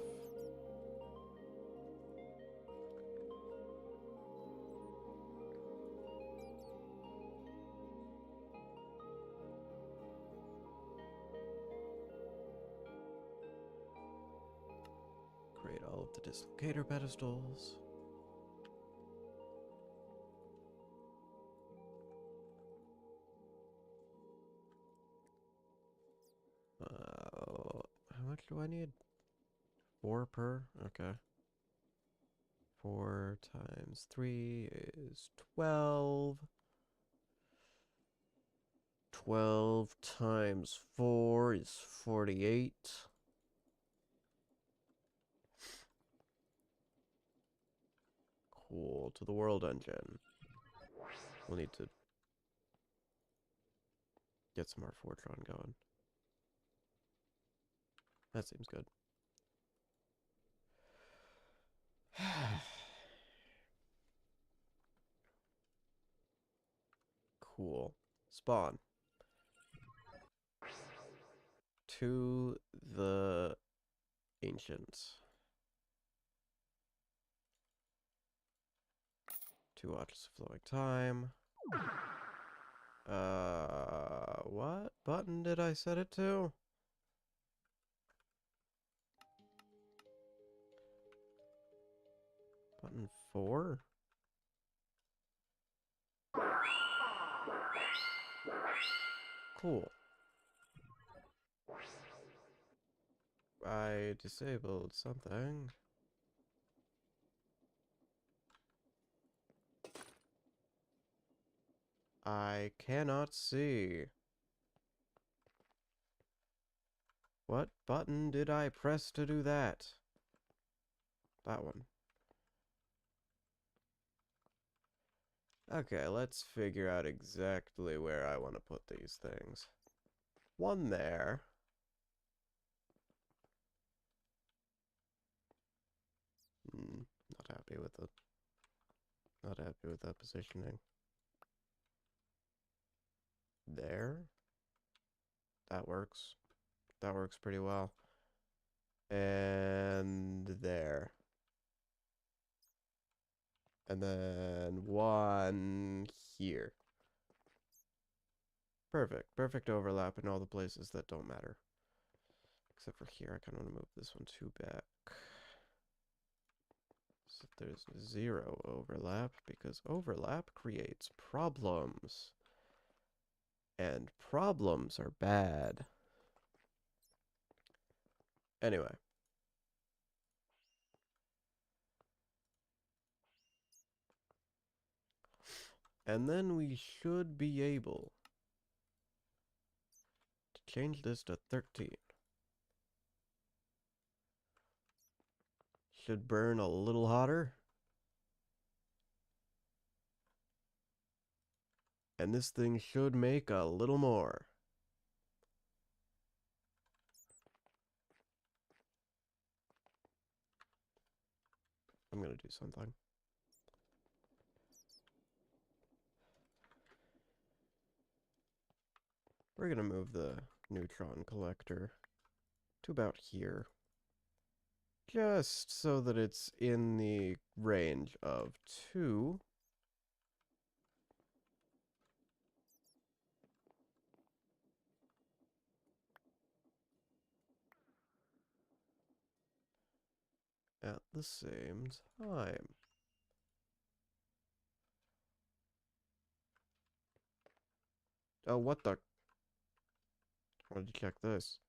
Create all of the dislocator pedestals. How much do I need? 4 per? Okay. 4 times 3 is 12. 12 times 4 is 48. Cool. To the world engine. We'll need to get some more Fortron going. That seems good. Cool. Spawn. To the ancients. 2 watches of flowing time. What button did I set it to? Button 4? Cool. I disabled something. I cannot see. What button did I press to do that? That one. Okay, let's figure out exactly where I want to put these things. One there. Not happy with it. Not happy with that positioning. There. That works. That works pretty well. And there. And then one here. Perfect. Perfect overlap in all the places that don't matter. Except for here, I kind of want to move this one 2 back. So there's 0 overlap, because overlap creates problems. And problems are bad. Anyway. And then we should be able to change this to 13. Should burn a little hotter. And this thing should make a little more. I'm gonna do something. We're gonna move the neutron collector to about here. Just so that it's in the range of 2. At the same time. Oh, what the? I wanted to check this.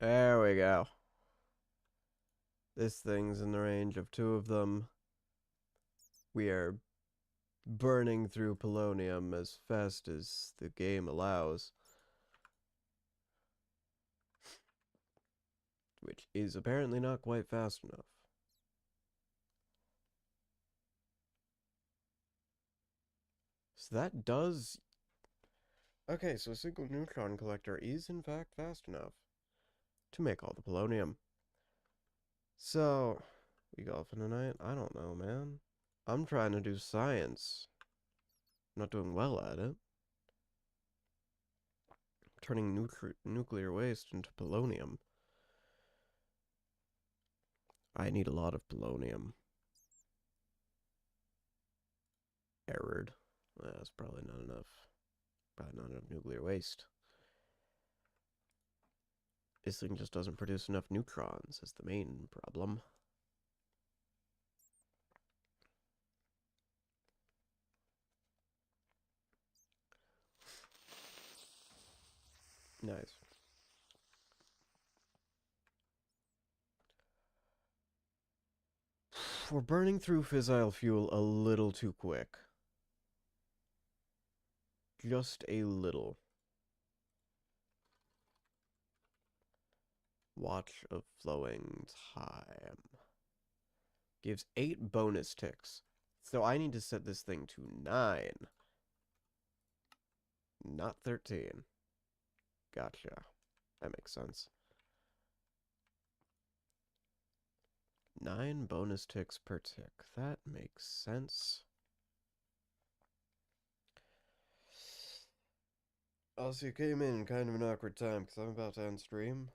There we go. This thing's in the range of 2 of them. We are burning through polonium as fast as the game allows. Which is apparently not quite fast enough. So that does... Okay, so a single neutron collector is in fact fast enough to make all the polonium. So, we golfing tonight? I don't know, man. I'm trying to do science. I'm not doing well at it. Turning nuclear waste into polonium. I need a lot of polonium. Errored. That's probably not enough. Probably not enough nuclear waste. This thing just doesn't produce enough neutrons is the main problem. Nice. We're burning through fissile fuel a little too quick. Just a little. Watch of flowing time. Gives 8 bonus ticks. So I need to set this thing to 9. Not 13. Gotcha. That makes sense. 9 bonus ticks per tick. That makes sense. Also, you came in kind of an awkward time because I'm about to end stream.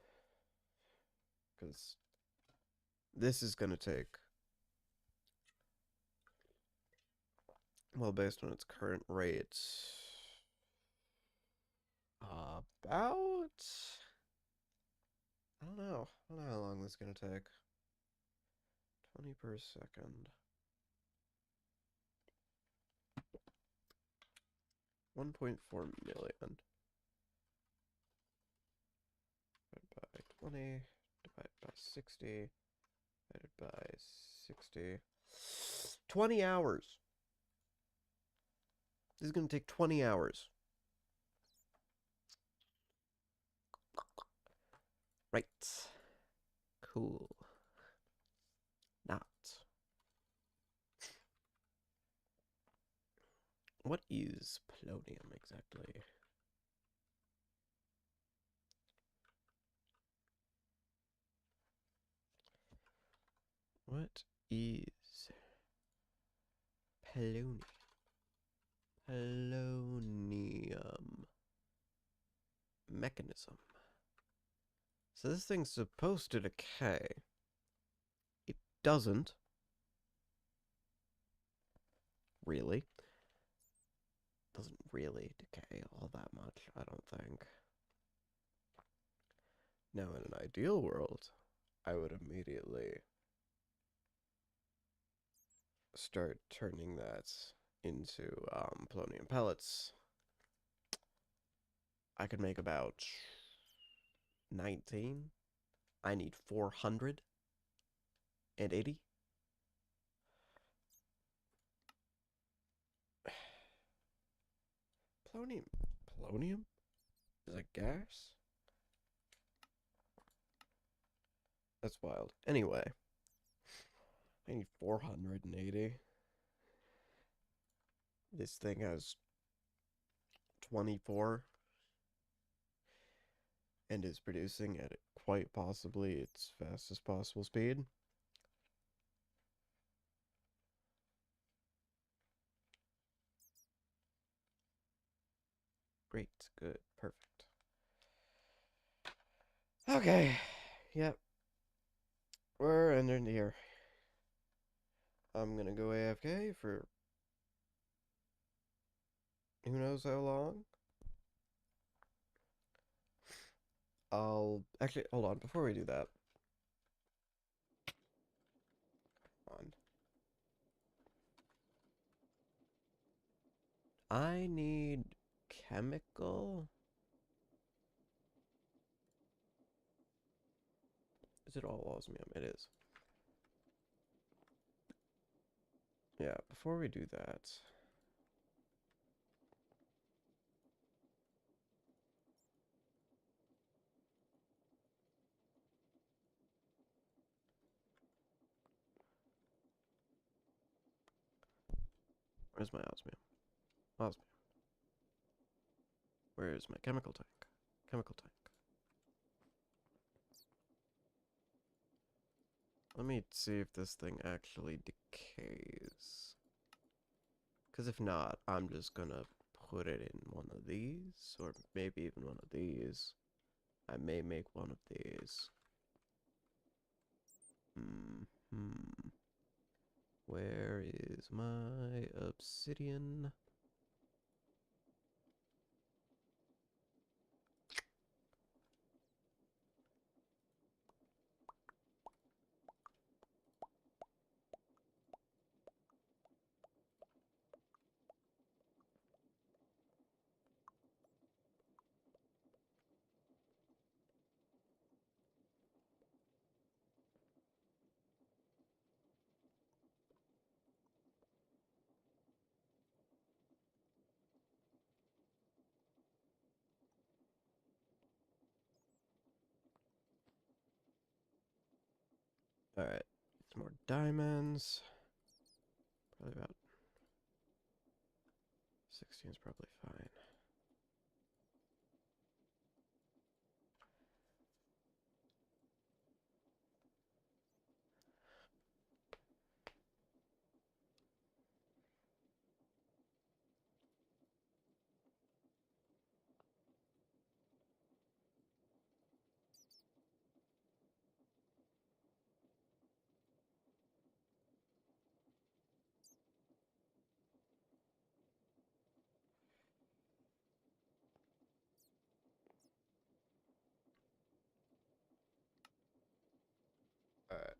Because this is going to take, well, based on its current rate, about, I don't know how long this is going to take. 20 per second. 1.4 million. Divided by 20, divided by 60, divided by 60. 20 hours. This is going to take 20 hours. Right. Cool. Not. What is polonium exactly? What is polonium? Polonium mechanism. So this thing's supposed to decay. It doesn't. Really. Doesn't really decay all that much, I don't think. Now, in an ideal world, I would immediately start turning that into polonium pellets. I could make about 19. I need 480. Polonium? Is it gas? That's wild. Anyway, I need 480. This thing has 24 and is producing at quite possibly its fastest possible speed. Great, good, perfect. Okay, yep. We're ending here. I'm gonna go AFK for who knows how long. I'll actually hold on before we do that. On. I need chemical. Is it all osmium? It is. Yeah, before we do that... Where's my osmium? Osmium. Where's my chemical tank? Chemical tank. Let me see if this thing actually decays. Because if not, I'm just gonna put it in one of these, or maybe even one of these. I may make one of these. Where is my obsidian? Alright, some more diamonds. Probably about 16 is probably fine. Alright.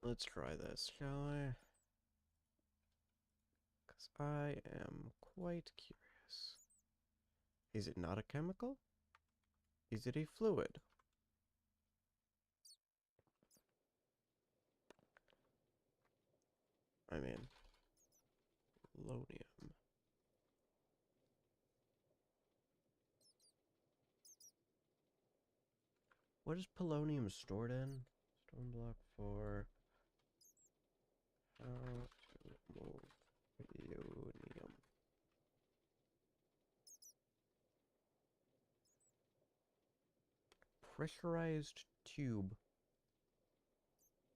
Let's try this, shall I? Because I am quite curious. Is it not a chemical? Is it a fluid? I mean, polonium. What is polonium stored in? StoneBlock for how to move polonium. Pressurized tube.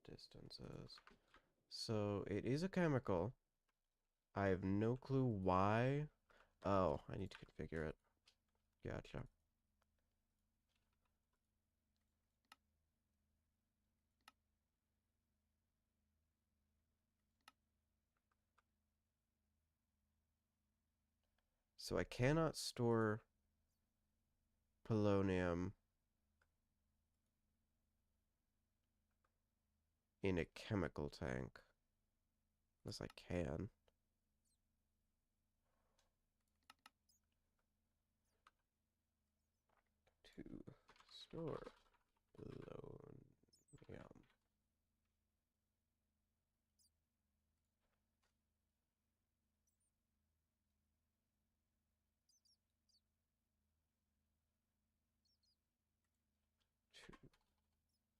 Distances. So it is a chemical. I have no clue why. Oh, I need to configure it. Gotcha. So I cannot store polonium in a chemical tank. Unless I can. To store polonium.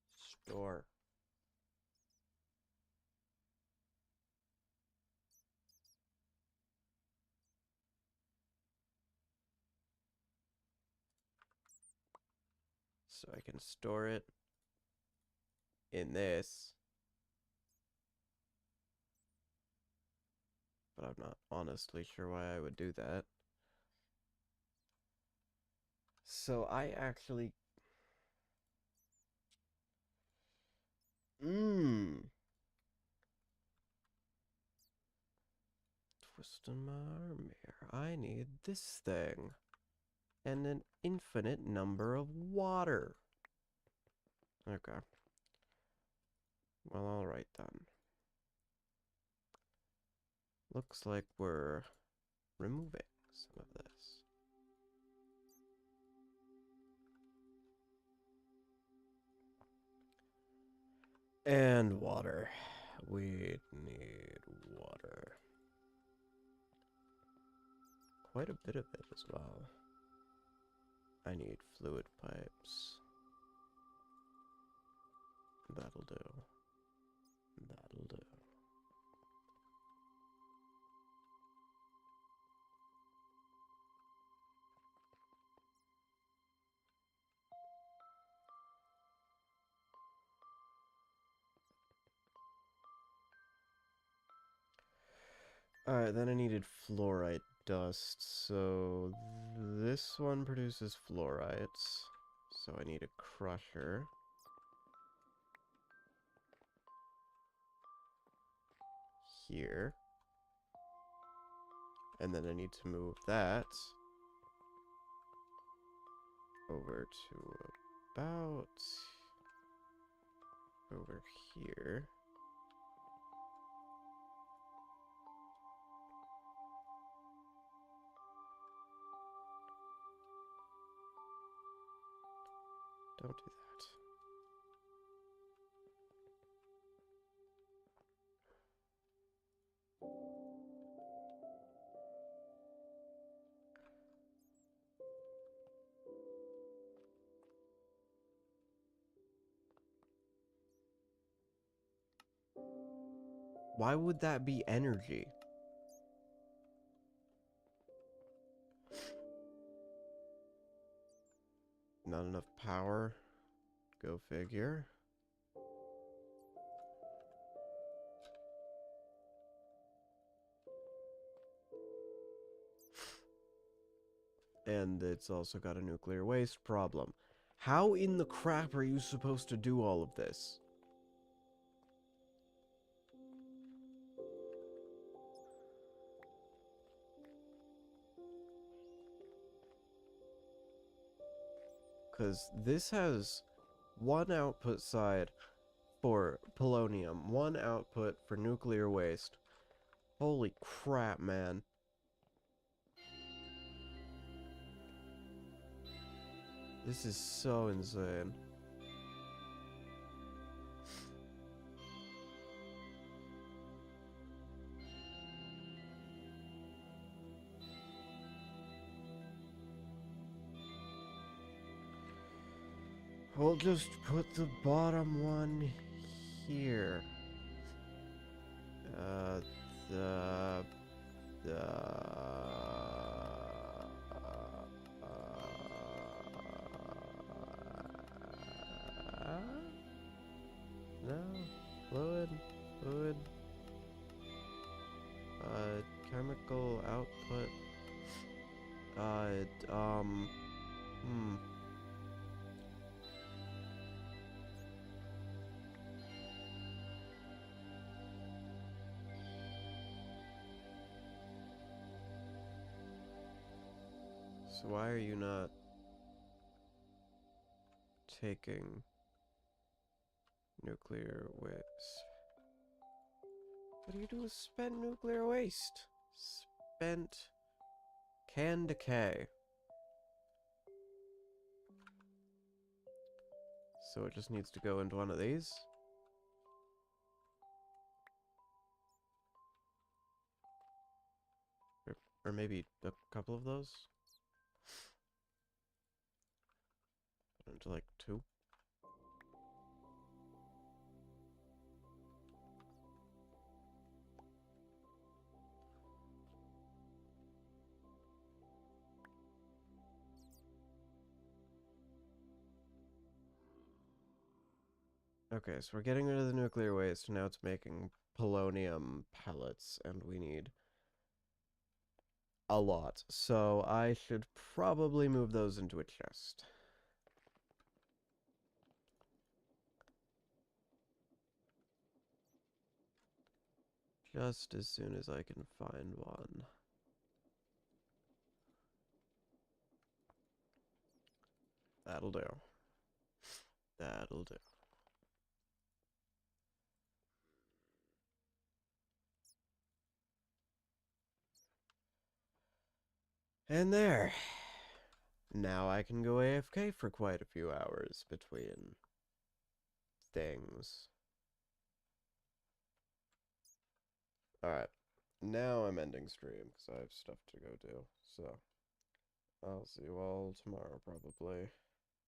To store. So I can store it in this. But I'm not honestly sure why I would do that. So I actually... Twisting my arm here. I need this thing. And an infinite number of water. Okay. Well, alright then. Looks like we're removing some of this. And water. We need water. Quite a bit of it as well. I need fluid pipes. That'll do. That'll do. Alright, then I needed fluorite dust, so this one produces fluorites. So I need a crusher. Here. And then I need to move that over to about over here. Don't do that. Why would that be energy? Not enough power? Go figure. And it's also got a nuclear waste problem. How in the crap are you supposed to do all of this? Because this has one output side for polonium, one output for nuclear waste. Holy crap, man. This is so insane. We'll just put the bottom one here. The no, fluid, chemical output, So why are you not taking nuclear waste? What do you do with spent nuclear waste? Spent can decay. So it just needs to go into one of these. Or maybe a couple of those. Into like 2. Okay, so we're getting rid of the nuclear waste, and now it's making polonium pellets, and we need a lot. So I should probably move those into a chest. Just as soon as I can find one. That'll do. That'll do. And there. Now I can go AFK for quite a few hours between things. Alright. Now I'm ending stream because I have stuff to go do. So, I'll see you all tomorrow probably.